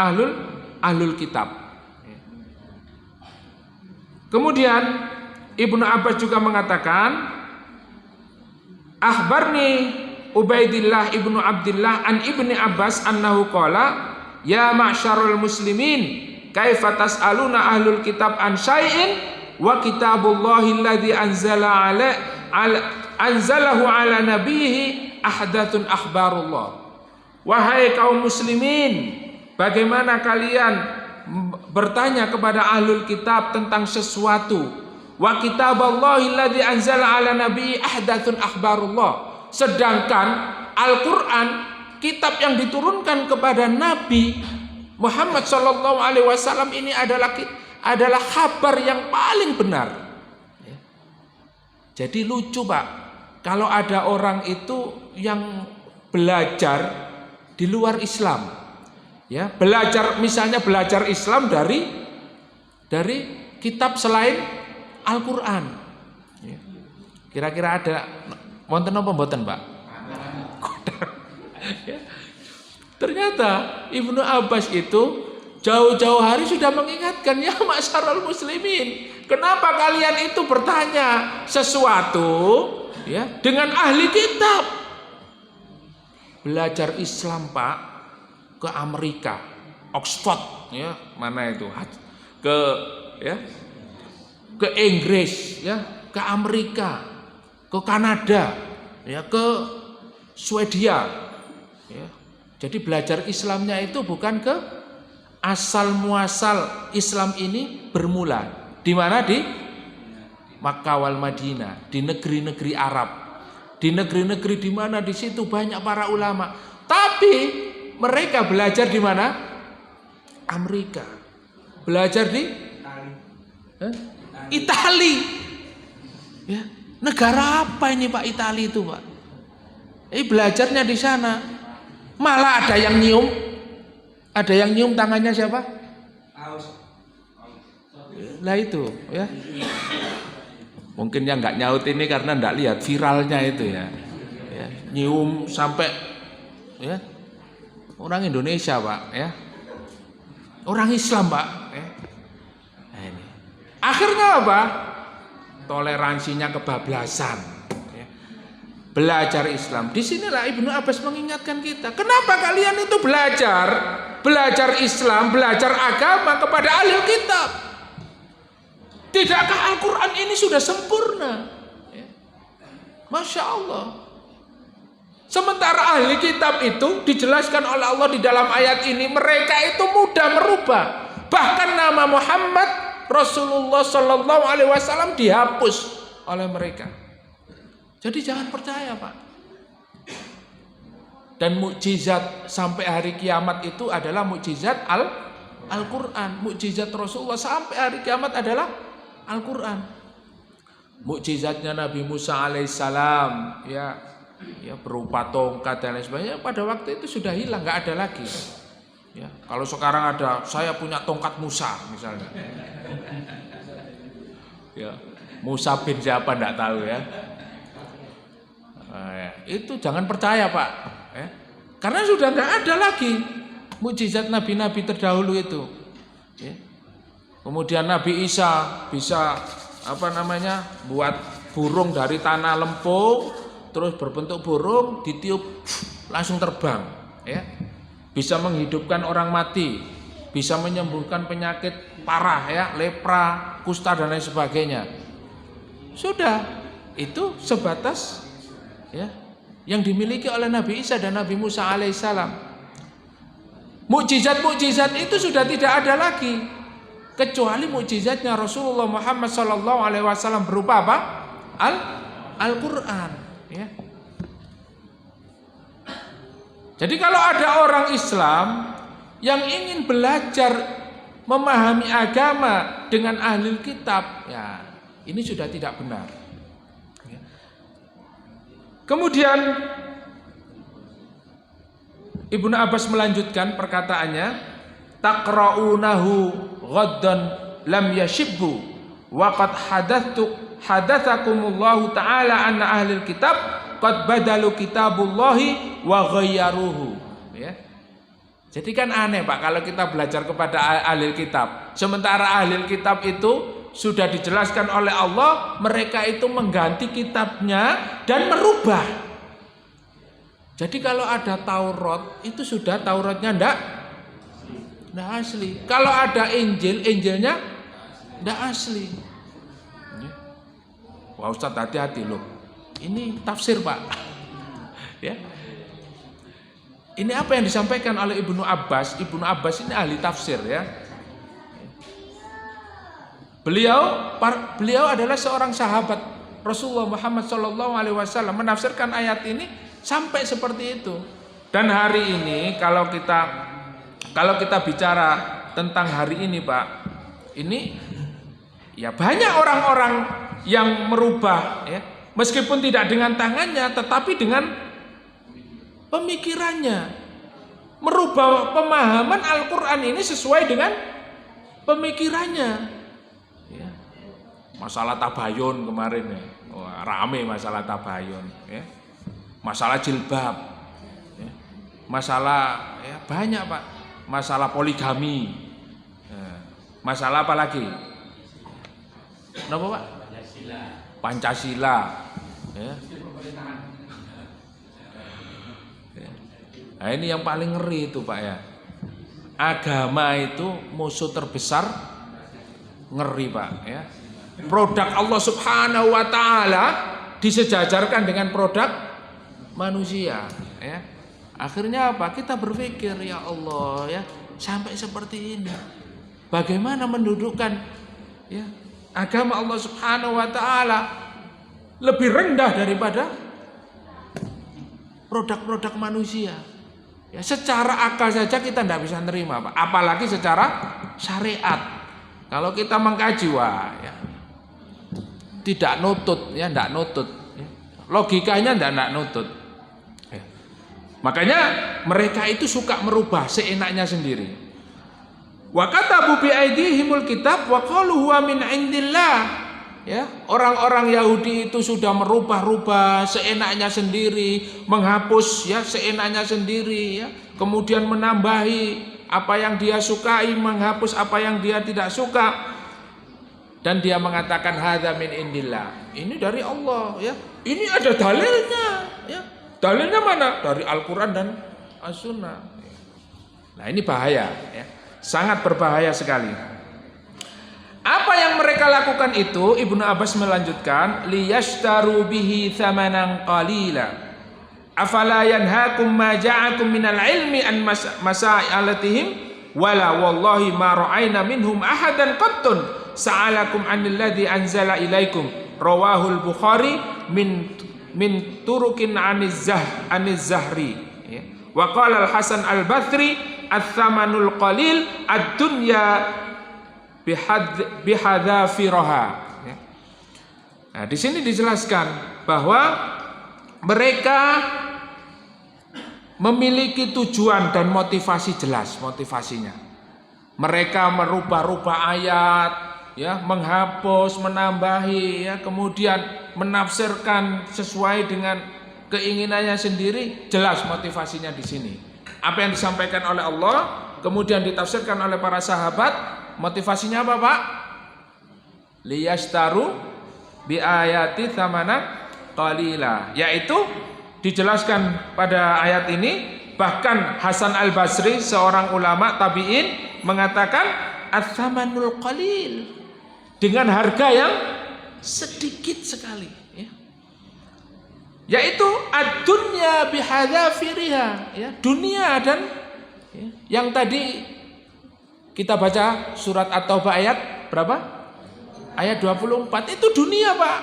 ahlul kitab. Kemudian Ibnu Abbas juga mengatakan, akhbarni Ubaidillah ibnu Abdillah an Ibni Abbas annahu qala, ya ma'syarul muslimin, kaifa tas'aluna ahlul kitab an syai'in wa kitabullahi alladzi anzalahu ala nabiyhi ahdatsun akhbarullah. Wahai kaum muslimin, bagaimana kalian bertanya kepada ahlul kitab tentang sesuatu? Wa kitaballahi alladzi anzala ala nabiyyi ahdatsun akhbarullah. Sedangkan Al-Qur'an, kitab yang diturunkan kepada Nabi Muhammad sallallahu alaihi wasallam ini adalah kabar yang paling benar. Jadi lucu Pak, kalau ada orang itu yang belajar di luar Islam, ya, misalnya belajar Islam dari kitab selain Al-Quran. Ya. Kira-kira ada wonten apa mboten, Pak? Ya. Ternyata Ibnu Abbas itu jauh-jauh hari sudah mengingatkan, ya ma'syarul muslimin, kenapa kalian itu bertanya sesuatu ya dengan ahli kitab? Belajar Islam Pak ke Amerika, Oxford ya, mana itu, ke Inggris ya, ke Amerika, ke Kanada ya, ke Swedia ya. Jadi belajar Islamnya itu bukan ke asal muasal Islam ini bermula di mana, di Makkah wal Madinah, di negeri-negeri Arab. Di negeri-negeri di mana di situ banyak para ulama. Tapi mereka belajar di mana? Amerika. Belajar di Itali. Ya, negara apa ini Pak Itali itu Pak? Belajarnya di sana. Malah ada yang nyium tangannya siapa? Lah itu ya. Mungkin yang nggak nyaut ini karena nggak lihat viralnya itu ya, nyium sampai ya orang Indonesia Pak ya. Orang Islam, Pak. Nah, ini. Akhirnya apa? Toleransinya kebablasan. Belajar Islam. Disinilah Ibnu Abbas mengingatkan kita. Kenapa kalian itu belajar Islam, belajar agama kepada ahli kitab? Tidakkah Al-Quran ini sudah sempurna? Masya Allah. Sementara ahli kitab itu dijelaskan oleh Allah di dalam ayat ini, mereka itu mudah merubah. Bahkan nama Muhammad Rasulullah Sallallahu Alaihi Wasallam dihapus oleh mereka. Jadi jangan percaya, Pak. Dan mukjizat sampai hari kiamat itu adalah mukjizat Al-Quran. Mukjizat Rasulullah sampai hari kiamat adalah Al-Quran. Mukjizatnya Nabi Musa alaihissalam, ya berupa tongkat dan lain sebagainya, pada waktu itu sudah hilang, nggak ada lagi. Ya, kalau sekarang ada, saya punya tongkat Musa misalnya. Ya, Musa bin siapa nggak tahu ya. Itu jangan percaya, Pak. Karena sudah nggak ada lagi mukjizat nabi-nabi terdahulu itu. Kemudian Nabi Isa bisa buat burung dari tanah lempung, terus berbentuk burung, ditiup langsung terbang. Bisa menghidupkan orang mati, bisa menyembuhkan penyakit parah, lepra, kusta dan lain sebagainya. Sudah, itu sebatas yang dimiliki oleh Nabi Isa dan Nabi Musa alaihissalam. Mukjizat-mukjizat itu sudah tidak ada lagi, kecuali mukjizatnya Rasulullah Muhammad Sallallahu Alaihi Wasallam berupa apa? Al-Quran. Jadi kalau ada orang Islam yang ingin belajar memahami agama dengan ahli kitab, ini sudah tidak benar. Kemudian Ibnu Abbas melanjutkan perkataannya, taqra'unahu ghaddan lam yashibbu wa qad hadatsakumullahu ta'ala anna ahlil kitab qad badalu kitabullahi wa ghayyaruhu. Jadi kan aneh, Pak, kalau kita belajar kepada ahli kitab, sementara ahli kitab itu sudah dijelaskan oleh Allah, mereka itu mengganti kitabnya dan merubah. Jadi kalau ada Taurat, itu sudah Tauratnya ndak asli. Kalau ada Injil, Injilnya ndak asli. Wah, Ustaz, hati-hati loh. Ini tafsir, Pak. Ini apa yang disampaikan oleh Ibnu Abbas. Ibnu Abbas ini ahli tafsir, Beliau adalah seorang sahabat Rasulullah Muhammad SAW, menafsirkan ayat ini sampai seperti itu. Dan hari ini kalau kita bicara tentang hari ini, Pak, ini banyak orang-orang yang merubah, meskipun tidak dengan tangannya, tetapi dengan pemikirannya, merubah pemahaman Al-Quran ini sesuai dengan pemikirannya. Masalah tabayun kemarin, rame masalah tabayun, masalah jilbab, masalah banyak, Pak, masalah poligami, masalah apa lagi? Kenapa, Pak? Pancasila. Nah, ini yang paling ngeri itu, Pak, agama itu musuh terbesar, ngeri, Pak, Produk Allah Subhanahu wa Ta'ala disejajarkan dengan produk manusia, Akhirnya apa? Kita berpikir, ya Allah, sampai seperti ini. Bagaimana mendudukkan agama Allah Subhanahu wa Ta'ala lebih rendah daripada produk-produk manusia. Secara akal saja kita tidak bisa nerima, Pak. Apalagi secara syariat. Kalau kita mengkaji, tidak nutut, tidak nutut. Logikanya tidak nutut. Makanya mereka itu suka merubah seenaknya sendiri. Wa katabu bi aidihimul kitab wa qalu huwa min indillah. Orang-orang Yahudi itu sudah merubah-rubah seenaknya sendiri, menghapus seenaknya sendiri, kemudian menambahi apa yang dia sukai, menghapus apa yang dia tidak suka. Dan dia mengatakan hadza min indillah. Ini dari Allah ya. Ini ada dalilnya ya. Dalilnya mana? Dari Al-Qur'an dan As-Sunnah. Nah, ini bahaya ya. Sangat berbahaya sekali. Apa yang mereka lakukan itu, Ibnu Abbas melanjutkan, liyashtaru bihi thamanan qalila. Afala yanhaakum ma ja'akum minal ilmi an masailatihim wala wallahi ma ra'ayna minhum ahadan qattun sa'alakum anil ladzi anzala ilaikum. Rawahul Bukhari min turukin aniz Zahri. Ya. Wa qala Al-Hasan Al-Bathri ats-tsamanul qalil ad-dunya bihadzafiraha. Nah, di sini dijelaskan bahwa mereka memiliki tujuan dan motivasi jelas motivasinya. Mereka merubah-rubah ayat, ya, menghapus, menambahi, ya, kemudian menafsirkan sesuai dengan keinginannya sendiri. Jelas motivasinya di sini. Apa yang disampaikan oleh Allah, kemudian ditafsirkan oleh para sahabat. Motivasinya apa, Pak? Liyashtaru bi ayati tsamana qalila, yaitu dijelaskan pada ayat ini. Bahkan Hasan Al-Basri, seorang ulama tabi'in, mengatakan ats-tsamanul qalil, dengan harga yang sedikit sekali ya. Yaitu ad-dunya bihadzafiriha, ya, dunia dan ya, yang tadi kita baca surat At-Taubah ayat berapa? Ayat 24. Itu dunia, Pak.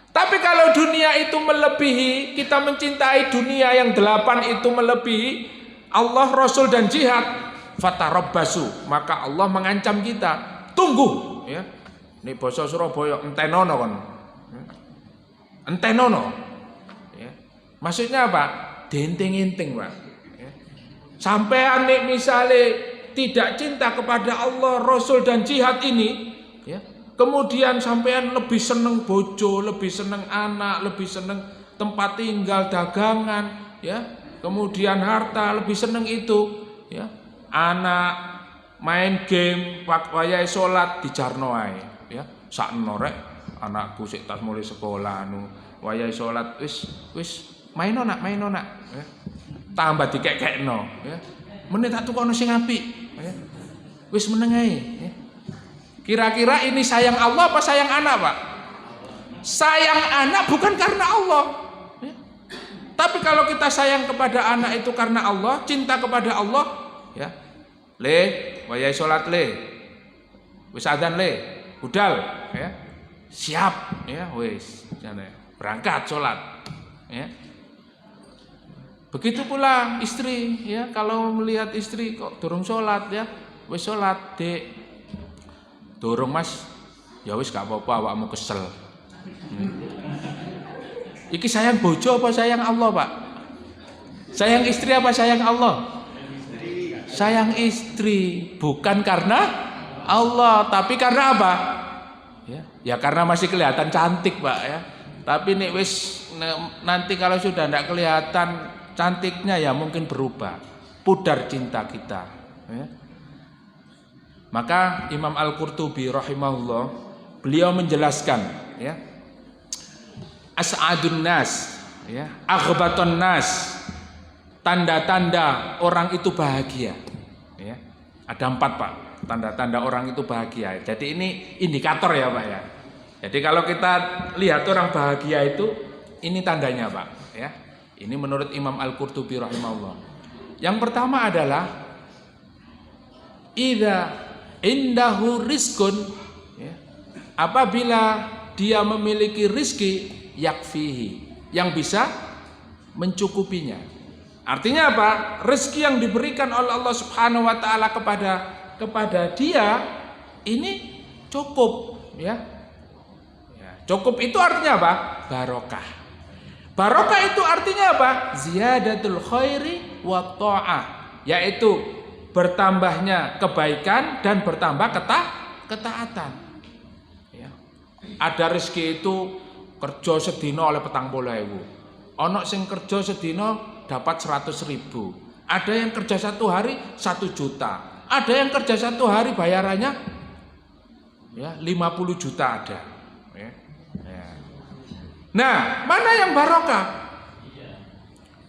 Tapi kalau dunia itu melebihi, kita mencintai dunia yang 8 itu melebihi Allah, Rasul dan jihad, fatarabbasu, maka Allah mengancam kita, tunggu ya. Ini basa Surabaya, entenono kon. Entenono. Ya. Maksudnya apa? Denting-inting, Pak. Ya. Sampean nek misale tidak cinta kepada Allah, Rasul dan jihad ini, ya, kemudian sampean lebih seneng bojo, lebih seneng anak, lebih seneng tempat tinggal, dagangan, ya, kemudian harta, lebih seneng itu, ya, anak main game, wayahe salat dijarno ae, ya, sakno rek anakku sik tas mulai sekolah anu, wayahe salat wis maino nak, ya. Tambah dikekekno, ya. Menit tak tukono sing apik, ya. Wis meneng ae, ya. Kira-kira ini sayang Allah apa sayang anak, Pak? Sayang anak bukan karena Allah, ya. Tapi kalau kita sayang kepada anak itu karena Allah, cinta kepada Allah, ya. Le, wayahe salat le. Wis adzan le, budal, ya. Siap, ya, wis, berangkat salat, ya. Begitu pula istri, ya, kalau melihat istri kok durung sholat, ya, wis sholat dek, durung mas, ya wis gak apa-apa, awakmu kesel. Iki sayang bojo apa sayang Allah, Pak? Sayang istri apa sayang Allah? Sayang istri, bukan karena Allah, tapi karena apa? Ya karena masih kelihatan cantik, Pak, ya. Tapi nek wis nanti kalau sudah tidak kelihatan cantiknya, ya mungkin berubah, pudar cinta kita, ya. Maka Imam Al-Qurtubi rahimahullah, beliau menjelaskan, ya, as'adun nas, ya, aghbatun nas, tanda-tanda orang itu bahagia, ya. Ada 4, Pak, tanda-tanda orang itu bahagia. Jadi ini indikator ya, Pak, ya. Jadi kalau kita lihat orang bahagia itu, ini tandanya, Pak, ya. Ini menurut Imam Al-Qurtubi rahimahullah. Yang pertama adalah idza indahu rizqun, ya, apabila dia memiliki rizki yakfihi, yang bisa mencukupinya. Artinya apa? Rezeki yang diberikan oleh Allah Subhanahu wa taala kepada dia ini cukup, ya. Cukup itu artinya apa? Barokah. Barokah itu artinya apa? Ziyadatul khairi wa ta'ah, yaitu bertambahnya kebaikan dan bertambah ketaatan. Ya. Ada rezeki itu kerja sedina oleh 40.000. Ono sing kerja sedina dapat 100.000. Ada yang kerja 1 hari 1 juta. Ada yang kerja 1 hari bayarannya ya 50 juta ada. Ya. Ya. Nah, mana yang barokah?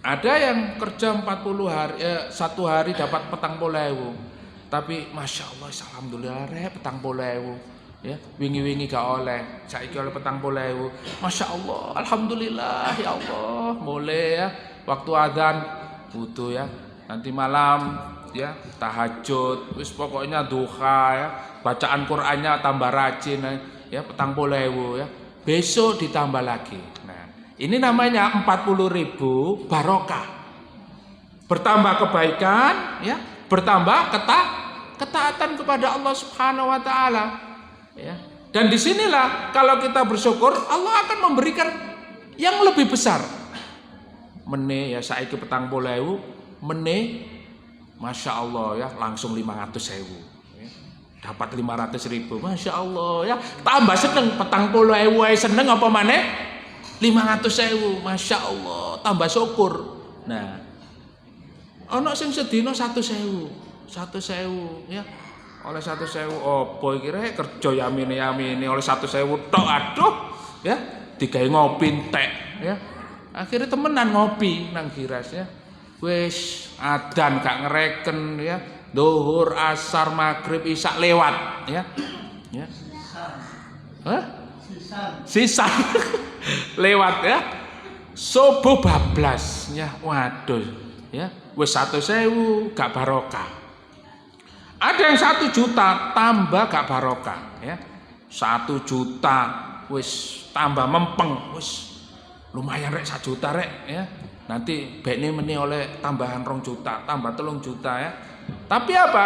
Ada yang kerja 40 hari, 1 hari dapat 40.000. Tapi masya Allah, alhamdulillah rek 40.000. Ya, wingi-wingi gak oleh, saiki oleh 40.000. Masya Allah, alhamdulillah ya Allah. Mulai ya, waktu adzan butuh ya. Nanti malam ya tahajud, wis pokoknya duha ya. Bacaan Qur'annya tambah rajin ya 40.000 ya. Besok ditambah lagi. Nah, ini namanya 40.000 barokah. Bertambah kebaikan ya, bertambah ketaatan kepada Allah Subhanahu wa taala. Ya. Dan disinilah kalau kita bersyukur Allah akan memberikan yang lebih besar. Mene ya saiki 40.000, mene masya Allah ya langsung 500.000. Ya. Dapat 500.000, masya Allah ya. Tambah seneng 40.000 seneng apa maneh 500.000, masya Allah tambah syukur. Nah, ono sing sedina 100.000 ya. Oleh 100.000 opo iki rek kerja yamine oleh 100.000 tok, aduh ya digawe ngopi entek ya. Akhirnya temenan ngopi nang Giras ya. Wis adzan gak ngereken ya. Zuhur, asar, maghrib, isya lewat ya. Ya. Hah? Sisan. Lewat ya. Subuh bablas ya. Waduh ya. Wis 100.000 gak barokah. Ada yang 1 juta tambah gak barokah ya. 1 juta wis tambah mempeng, wis lumayan rek 1 juta rek ya. Nanti bekne meni oleh tambahan 2 juta, tambah 3 juta ya. Tapi apa?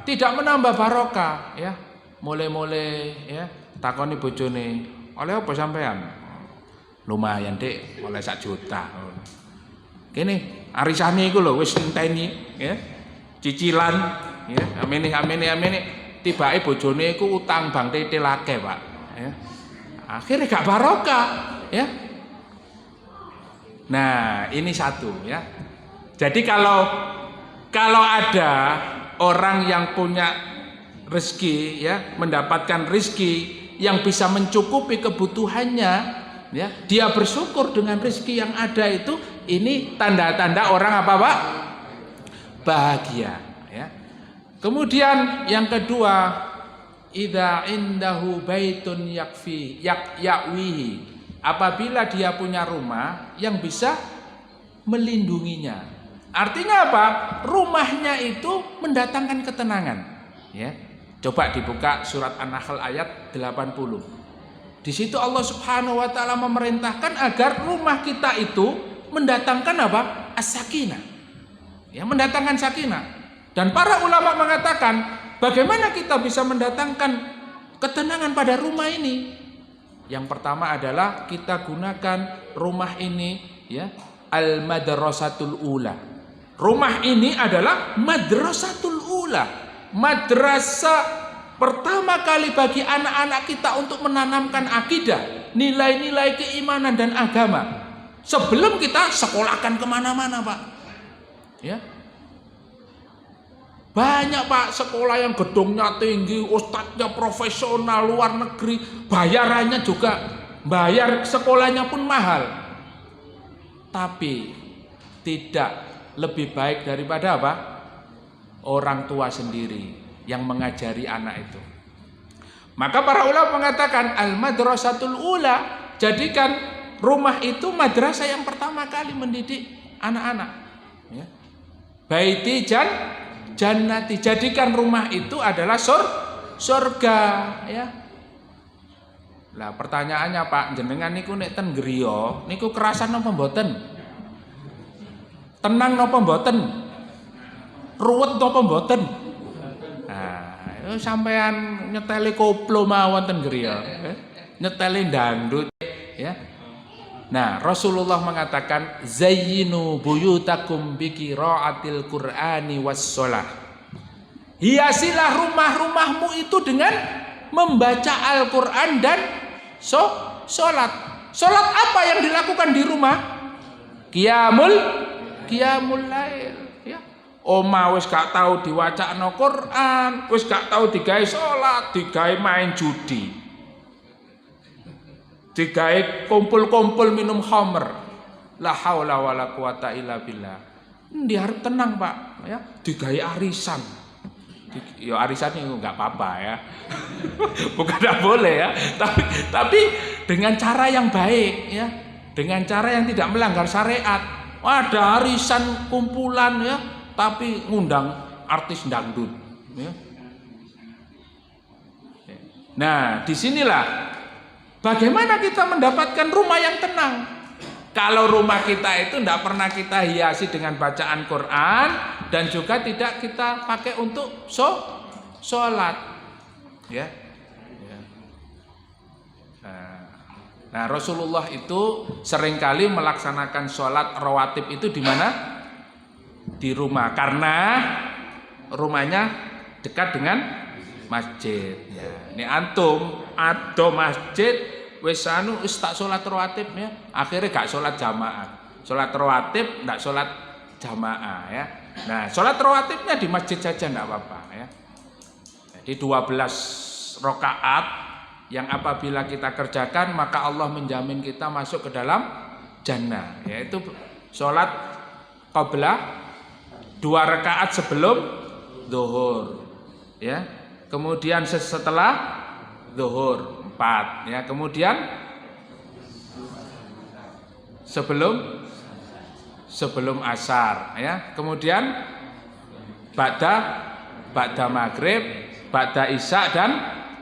Tidak menambah barokah ya. Mulai-mulai ya takoni bojone, "Oleh apa sampean?" "Lumayan, Dik, oleh 1 juta." Kene arisane iku lho wis ngenteni ya. Cicilan ya, amene tibake bojone iku utang Bang Titil akeh, Pak. Ya. Akhirnya gak barokah, ya. Nah, ini satu ya. Jadi kalau ada orang yang punya rezeki ya, mendapatkan rezeki yang bisa mencukupi kebutuhannya, ya, dia bersyukur dengan rezeki yang ada itu, ini tanda-tanda orang apa, Pak? Bahagia, ya. Kemudian yang kedua, idza indahu baitun yakwihi, apabila dia punya rumah yang bisa melindunginya. Artinya apa? Rumahnya itu mendatangkan ketenangan, ya. Coba dibuka surat An-Nahl ayat 80. Di situ Allah Subhanahu wa taala memerintahkan agar rumah kita itu mendatangkan apa? As-sakinah. Ya, mendatangkan sakinah. Dan para ulama mengatakan, bagaimana kita bisa mendatangkan ketenangan pada rumah ini? Yang pertama adalah kita gunakan rumah ini, ya, al-madrasatul ula. Rumah ini adalah madrasatul ula, madrasah pertama kali bagi anak-anak kita untuk menanamkan akidah, nilai-nilai keimanan dan agama. Sebelum kita sekolahkan kemana-mana, Pak. Ya. Banyak, Pak, sekolah yang gedungnya tinggi, ustadznya profesional luar negeri, bayarannya juga, bayar sekolahnya pun mahal. Tapi tidak lebih baik daripada apa? Orang tua sendiri yang mengajari anak itu. Maka para ulama mengatakan al-madrasatul ula, jadikan rumah itu madrasah yang pertama kali mendidik anak-anak. Ya. Baiti jannati, jadikan rumah itu adalah surga, ya. Lah pertanyaannya, Pak, jenengan niku nek ten griya niku kerasan napa mboten? Tenang napa mboten? Ruwet napa mboten? Nah, sampean nyeteli koplo mawon ten griya, nyeteli dangdut, ya. Nah, Rasulullah mengatakan zayyinu buyutakum biqiraatil Qur'ani was-shalah. Hiasilah rumah-rumahmu itu dengan membaca Al-Qur'an dan salat. Salat apa yang dilakukan di rumah? Qiyamul lail, ya. Oma wis gak tahu diwacakno Quran, wis gak tahu digawe salat, digawe main judi. Digawe kumpul-kumpul minum khamr. La haula wala quwata illa billah. Dia harus tenang, Pak, ya. Digawe arisan. Ya arisan itu enggak apa-apa ya. Bukan tidak boleh ya, tapi dengan cara yang baik ya. Dengan cara yang tidak melanggar syariat. Ada arisan kumpulan ya, tapi ngundang artis dangdut ya. Nah, disinilah bagaimana kita mendapatkan rumah yang tenang. Kalau rumah kita itu tidak pernah kita hiasi dengan bacaan Quran dan juga tidak kita pakai untuk sholat ya. Nah, Rasulullah itu seringkali melaksanakan sholat rawatib itu di mana? Di rumah, karena rumahnya dekat dengan masjid. Ya. Ini antum ada masjid, wis tak sholat rawatib ya, akhirnya gak sholat jamaah. Sholat rawatib, ndak sholat jamaah ya. Nah, sholat rawatibnya di masjid saja ndak apa-apa ya. Jadi 12 rakaat yang apabila kita kerjakan maka Allah menjamin kita masuk ke dalam jannah, yaitu sholat qabla 2 rakaat sebelum zuhur ya, kemudian setelah zuhur 4 ya, kemudian sebelum asar ya, kemudian ba'da maghrib, ba'da isya dan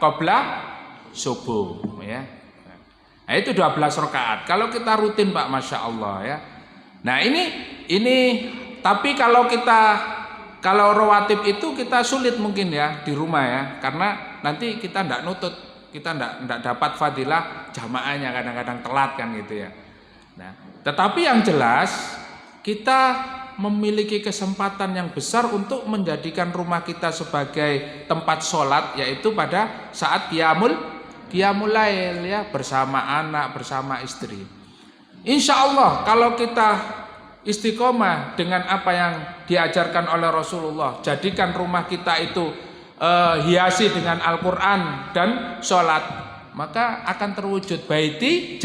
qabla subuh ya. Nah, itu 12 rakaat. Kalau kita rutin Pak, Masya Allah ya. Nah ini tapi kalau rawatib itu kita sulit mungkin ya di rumah ya, karena nanti kita ndak nutut, kita ndak dapat fadilah jamaahnya, kadang-kadang telat kan gitu ya. Nah, tetapi yang jelas kita memiliki kesempatan yang besar untuk menjadikan rumah kita sebagai tempat sholat, yaitu pada saat qiyamul lail ya, bersama anak, bersama istri. Insya Allah kalau kita istiqomah dengan apa yang diajarkan oleh Rasulullah, jadikan rumah kita itu hiasi dengan Al-Quran dan sholat, maka akan terwujud baiti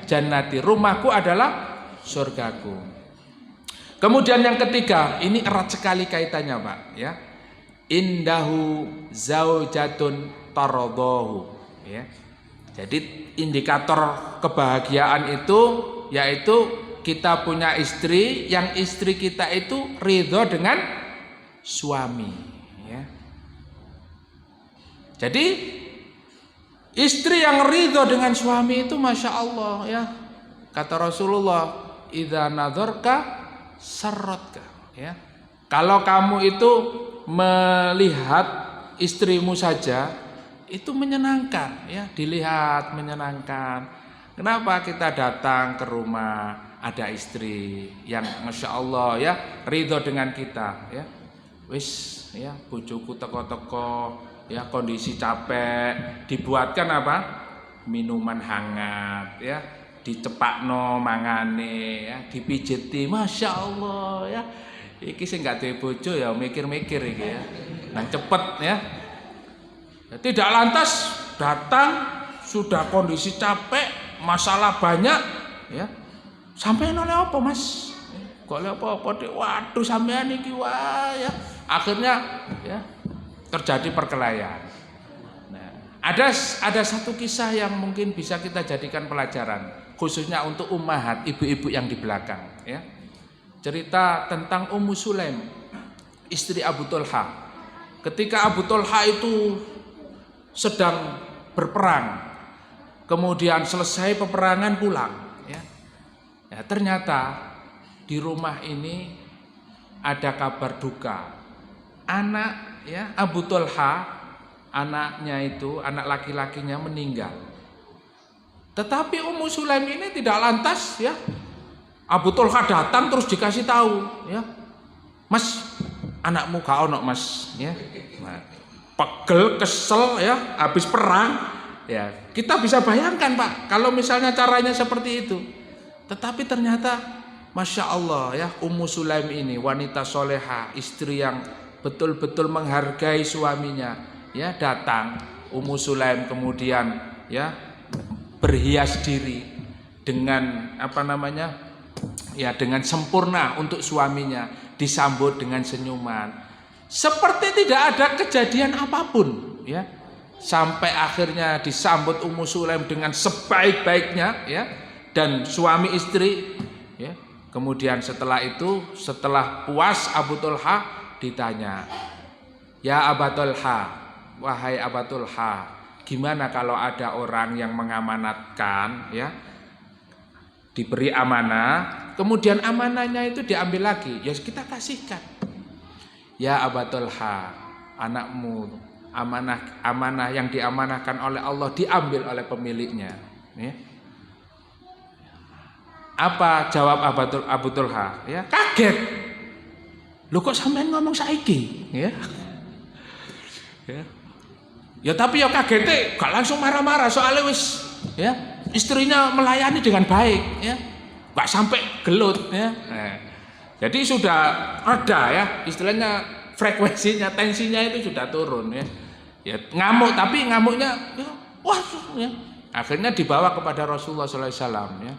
jannati, rumahku adalah surgaku. Kemudian yang ketiga, ini erat sekali kaitannya Pak ya. Indahu zaujatun taradahu ya. Jadi indikator kebahagiaan itu yaitu kita punya istri, yang istri kita itu ridho dengan suami ya. Jadi istri yang ridho dengan suami itu Masya Allah ya, kata Rasulullah, idza nadzarka sarratka ya. Kalau kamu itu melihat istrimu saja itu menyenangkan ya, dilihat menyenangkan. Kenapa kita datang ke rumah ada istri yang Masya Allah ya ridho dengan kita ya, wis ya bojoku teko-teko ya, kondisi capek, dibuatkan apa, minuman hangat ya, dicepakno mangane ya, dipijeti, Masya Allah ya. Iki sing gak duwe bojo ya mikir-mikir iki ya, nang cepet ya. Tidak lantas datang sudah kondisi capek, masalah banyak ya. Sampeyan oleh apa Mas? Kok oleh apa-apa dek? Waduh sampean iki wah ya. Akhirnya ya terjadi perkelahian. Nah, ada satu kisah yang mungkin bisa kita jadikan pelajaran, khususnya untuk ummahat, ibu-ibu yang di belakang ya. Cerita tentang Ummu Sulaim, istri Abu Thalha. Ketika Abu Thalha itu sedang berperang, kemudian selesai peperangan pulang ya. Ya, ternyata di rumah ini ada kabar duka. Anak ya Abu Thalha, anaknya itu, anak laki-lakinya meninggal. Tetapi Ummu Sulaim ini tidak lantas ya, Abu Thalha datang terus dikasih tahu ya, Mas, anakmu gak ono Mas ya. Nah, pegel, kesel ya, habis perang ya. Kita bisa bayangkan Pak, kalau misalnya caranya seperti itu. Tetapi ternyata Masya Allah ya, Ummu Sulaim ini wanita soleha, istri yang betul-betul menghargai suaminya. Ya, datang Ummu Sulaim kemudian ya berhias diri dengan ya dengan sempurna untuk suaminya, disambut dengan senyuman. Seperti tidak ada kejadian apapun ya. Sampai akhirnya disambut Ummu Sulaim dengan sebaik-baiknya ya, dan suami istri ya. Kemudian setelah itu, setelah puas Abu Tulha ditanya, "Ya Abu Tulha, wahai Abu Tulha, gimana kalau ada orang yang mengamanatkan ya, diberi amanah, kemudian amanahnya itu diambil lagi, ya kita kasihkan." "Ya Abu Tulha, anakmu amanah yang diamanahkan oleh Allah diambil oleh pemiliknya." Ya. Apa jawab Abu Tulha? Ya, kaget. Loh kok sampean ngomong saiki? Ya. Ya tapi ya kaget, gak langsung marah-marah soalnya wis ya, istrinya melayani dengan baik ya. Gak sampai gelut ya. Nah, jadi sudah ada ya, istilahnya frekuensinya, tensinya itu sudah turun ya. Ya ngamuk, tapi ngamuknya ya, wah ya. Akhirnya dibawa kepada Rasulullah sallallahu alaihi wasallam ya.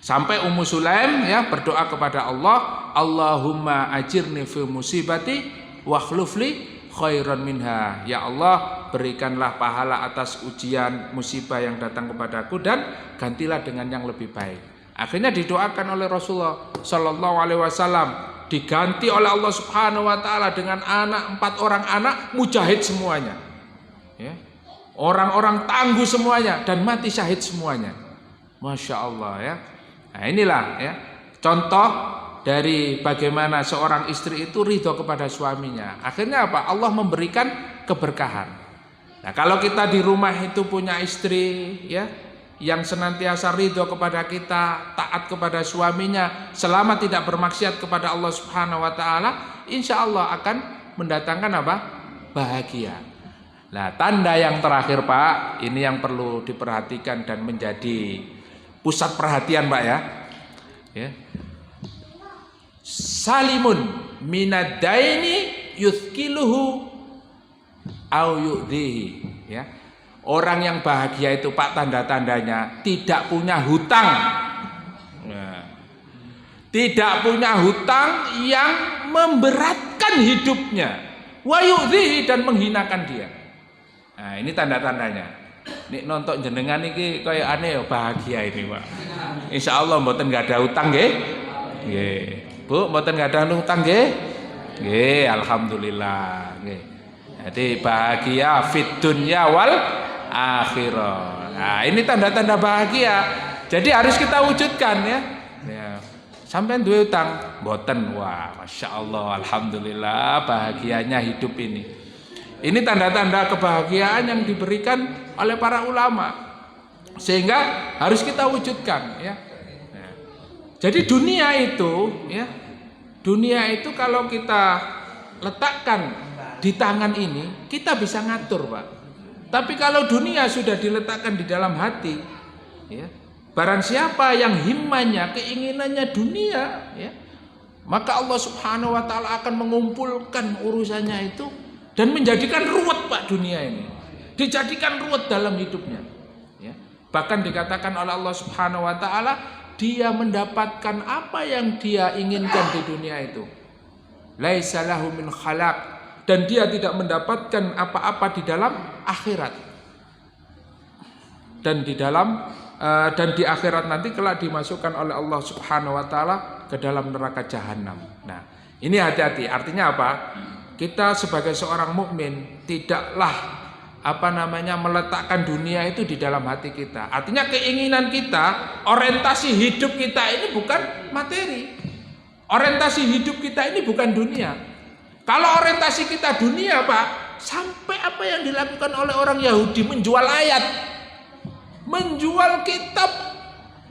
Sampai Ummu Sulaim ya berdoa kepada Allah, "Allahumma ajirni fi musibati wa khlufli khairan minha." Ya Allah, berikanlah pahala atas ujian musibah yang datang kepadaku dan gantilah dengan yang lebih baik. Akhirnya didoakan oleh Rasulullah sallallahu alaihi wasallam, diganti oleh Allah Subhanahu wa taala dengan 4 orang anak mujahid semuanya. Ya. Orang-orang tangguh semuanya dan mati syahid semuanya. Masya Allah ya. Nah inilah ya contoh dari bagaimana seorang istri itu ridho kepada suaminya. Akhirnya apa? Allah memberikan keberkahan. Nah kalau kita di rumah itu punya istri ya yang senantiasa ridho kepada kita, taat kepada suaminya, selama tidak bermaksiat kepada Allah Subhanahu wa taala, insya Allah akan mendatangkan apa? Bahagia. Nah tanda yang terakhir Pak, ini yang perlu diperhatikan dan menjadi pusat perhatian Pak ya. Salimun minadaini yuthkiluhu au yu'dhihi ya. Orang yang bahagia itu Pak tanda-tandanya tidak punya hutang. Nah, tidak punya hutang yang memberatkan hidupnya, wa yu'dhihi dan menghinakan dia. Nah, ini tanda-tandanya. Nek nonton jenengan iki kaya aneh ya bahagia ini Pak. Insyaallah mboten enggak ada utang nggih. Nggih. Bu, mboten enggak ada utang nggih. Nggih, alhamdulillah nggih. Jadi bahagia fit dunya wal akhirah. Nah, ini tanda-tanda bahagia. Jadi harus kita wujudkan ya. Sampean duwe utang mboten? Wah, masyaallah, alhamdulillah bahagianya hidup ini. Ini tanda-tanda kebahagiaan yang diberikan oleh para ulama, sehingga harus kita wujudkan ya. Jadi dunia itu kalau kita letakkan di tangan ini kita bisa ngatur Pak. Tapi kalau dunia sudah diletakkan di dalam hati ya, barang siapa yang himmanya, keinginannya dunia ya, maka Allah Subhanahu wa taala akan mengumpulkan urusannya itu dan menjadikan ruwet Pak dunia ini. Dijadikan ruwet dalam hidupnya. Ya. Bahkan dikatakan oleh Allah Subhanahu wa taala, dia mendapatkan apa yang dia inginkan di dunia itu. Laisa lahu min khalaq, dan dia tidak mendapatkan apa-apa di dalam akhirat. Dan di akhirat nanti kelak dimasukkan oleh Allah Subhanahu wa taala ke dalam neraka jahanam. Nah, ini hati-hati. Artinya apa? Kita sebagai seorang mukmin tidaklah meletakkan dunia itu di dalam hati kita. Artinya keinginan kita, orientasi hidup kita ini bukan materi. Orientasi hidup kita ini bukan dunia. Kalau orientasi kita dunia Pak, sampai apa yang dilakukan oleh orang Yahudi, menjual ayat, menjual kitab,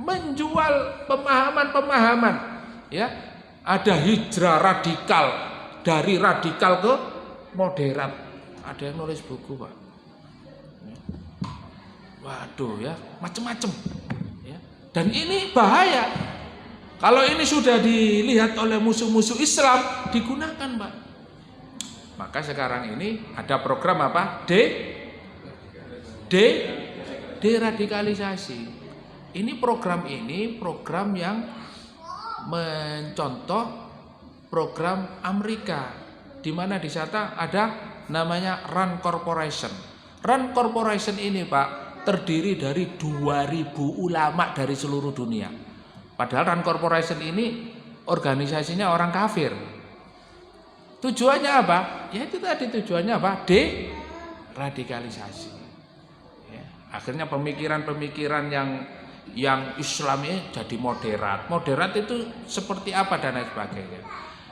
menjual pemahaman-pemahaman ya. Ada hijrah radikal, dari radikal ke moderat. Ada yang nulis buku Pak. Waduh ya, macam-macam ya. Dan ini bahaya. Kalau ini sudah dilihat oleh musuh-musuh Islam, digunakan, Pak. Maka sekarang ini ada program apa? Deradikalisasi. Ini program yang mencontoh program Amerika, di mana di sana ada namanya RAND Corporation. RAND Corporation ini, Pak, terdiri dari 2.000 ulama dari seluruh dunia. Padahal RAND Corporation ini organisasinya orang kafir. Tujuannya apa? Ya itu tadi tujuannya apa? Deradikalisasi. Ya, akhirnya pemikiran-pemikiran yang Islamnya jadi moderat. Moderat itu seperti apa dan lain sebagainya.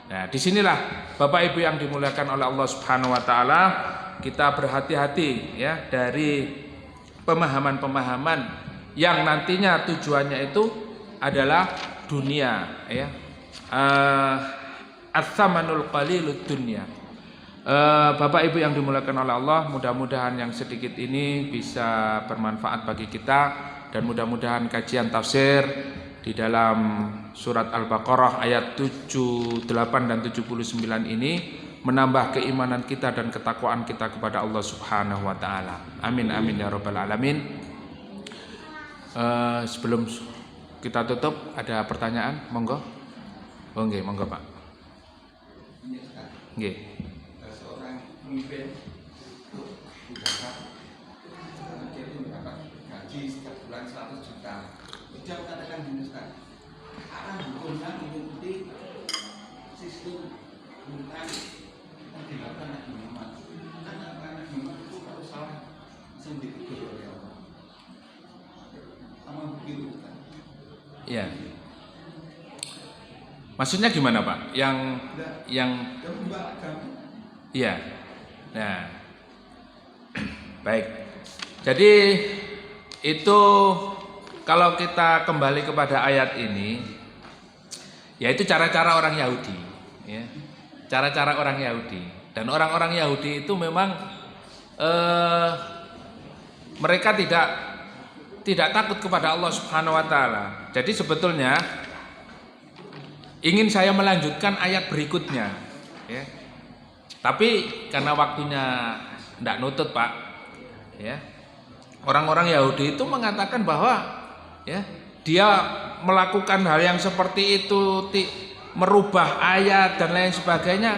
Nah, disinilah Bapak Ibu yang dimuliakan oleh Allah Subhanahu Wa Taala, kita berhati-hati ya dari pemahaman-pemahaman yang nantinya tujuannya itu adalah dunia, ya. Ats-tsamanul qalilud dunya. Bapak Ibu yang dimuliakan oleh Allah, mudah-mudahan yang sedikit ini bisa bermanfaat bagi kita, dan mudah-mudahan kajian tafsir di dalam surat Al-Baqarah ayat 78 dan 79 ini menambah keimanan kita dan ketakwaan kita kepada Allah Subhanahu wa taala. Amin amin ya rabbal alamin. Sebelum kita tutup, ada pertanyaan? Monggo. Oh nggih, monggo Pak. Nggih. Seorang pemimpin mendapat gaji setiap bulan 100 juta. Dia mengatakan gini, Ustaz, arah hukumnya mengikuti sistem tentang yang dilakukan Nabi Muhammad. Karena Nabi Muhammad itu kalau salah sendiri oleh Allah. Sama begitu, Ustaz. Iya. Maksudnya gimana Pak? Yang iya. Nah, baik. Jadi itu kalau kita kembali kepada ayat ini, yaitu cara-cara orang Yahudi, ya. Cara-cara orang Yahudi. Dan orang-orang Yahudi itu memang mereka tidak takut kepada Allah Subhanahu wa taala. Jadi sebetulnya ingin saya melanjutkan ayat berikutnya, ya. Tapi karena waktunya tidak nutut Pak, ya. Orang-orang Yahudi itu mengatakan bahwa, ya, dia melakukan hal yang seperti itu, merubah ayat dan lain sebagainya,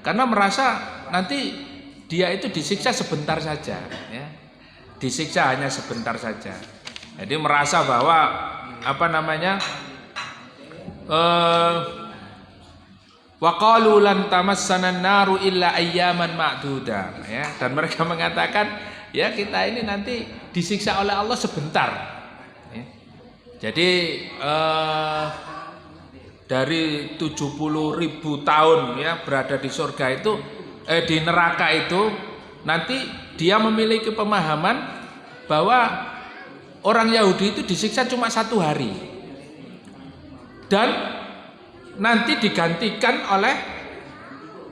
karena merasa nanti dia itu disiksa sebentar saja, ya. Disiksa hanya sebentar saja. Jadi merasa bahwa apa namanya? Wa qalu lan tamassana an-naru illa ayyaman ma'duda, ya. Dan mereka mengatakan, ya, kita ini nanti disiksa oleh Allah sebentar, ya. Jadi dari 70.000 tahun, ya, berada di surga itu, di neraka itu, nanti dia memiliki pemahaman bahwa orang Yahudi itu disiksa cuma 1 hari dan nanti digantikan oleh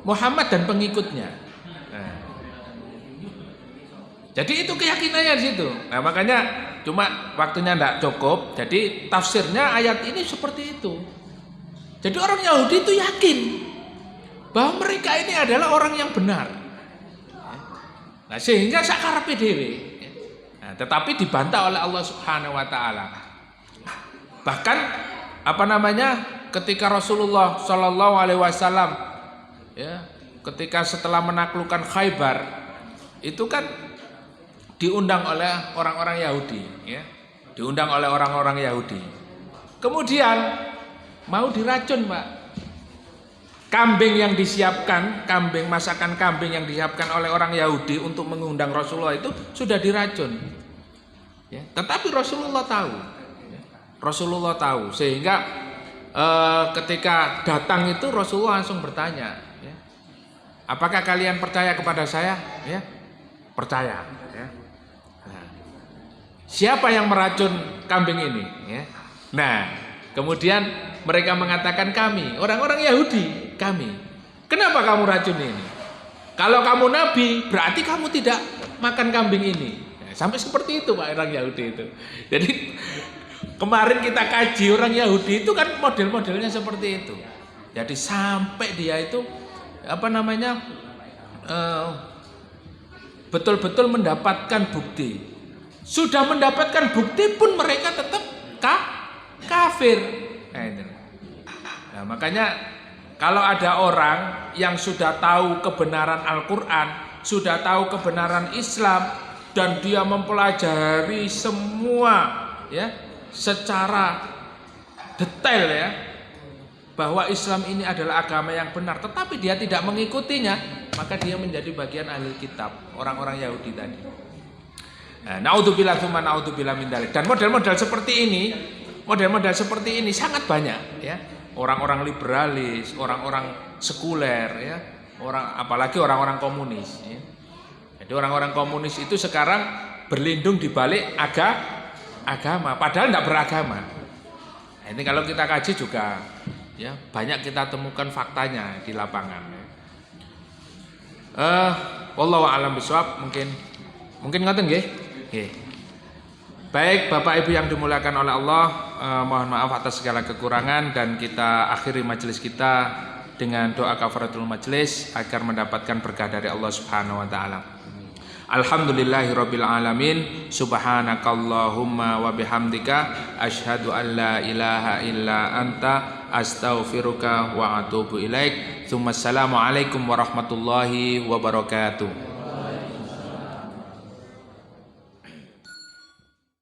Muhammad dan pengikutnya. Nah, jadi itu keyakinannya di situ. Nah, makanya cuma waktunya tidak cukup. Jadi tafsirnya ayat ini seperti itu. Jadi orang Yahudi itu yakin bahwa mereka ini adalah orang yang benar. Nah, sehingga sakarepe dhewe. Nah, tetapi dibantah oleh Allah Subhanahu wa taala. Bahkan apa namanya? Ketika Rasulullah Shallallahu Alaihi Wasallam, ya, ketika setelah menaklukkan Khaybar, itu kan diundang oleh orang-orang Yahudi, ya, diundang oleh orang-orang Yahudi. Kemudian mau diracun, Pak. Kambing yang disiapkan, masakan kambing yang disiapkan oleh orang Yahudi untuk mengundang Rasulullah itu sudah diracun, ya. Tetapi Rasulullah tahu, ya. Rasulullah tahu, sehingga ketika datang itu Rasulullah langsung bertanya, ya, apakah kalian percaya kepada saya? Ya, percaya. Ya. Nah, siapa yang meracun kambing ini? Ya. Nah, kemudian mereka mengatakan kami, orang-orang Yahudi, kami. Kenapa kamu racun ini? Kalau kamu nabi, berarti kamu tidak makan kambing ini. Nah, sampai seperti itu Pak orang Yahudi itu. Jadi Kemarin kita kaji orang Yahudi itu kan model-modelnya seperti itu. Jadi sampai dia itu betul-betul mendapatkan bukti. Sudah mendapatkan bukti pun mereka tetap kafir. Nah, makanya kalau ada orang yang sudah tahu kebenaran Al-Quran, sudah tahu kebenaran Islam, dan dia mempelajari semua ya secara detail ya, bahwa Islam ini adalah agama yang benar, tetapi dia tidak mengikutinya, maka dia menjadi bagian ahli kitab, orang-orang Yahudi tadi. Nah, naudzubillah tsumma naudzubillah min dzalik. Dan model-model seperti ini sangat banyak ya. Orang-orang liberalis, orang-orang sekuler ya, apalagi orang-orang komunis ya. Jadi orang-orang komunis itu sekarang berlindung di balik agama, padahal tidak beragama. Nah, ini kalau kita kaji juga ya banyak kita temukan faktanya di lapangan. Wallahu a'lam bishawab, mungkin ngoten nggih. Baik Bapak Ibu yang dimuliakan oleh Allah, mohon maaf atas segala kekurangan, dan kita akhiri majelis kita dengan doa kafaratul majelis agar mendapatkan berkah dari Allah Subhanahu wa taala. Alhamdulillahirabbil alamin, subhanakallahumma wa bihamdika asyhadu an la ilaha illa anta astaghfiruka wa atubu ilaik. Assalamualaikum warahmatullahi wabarakatuh.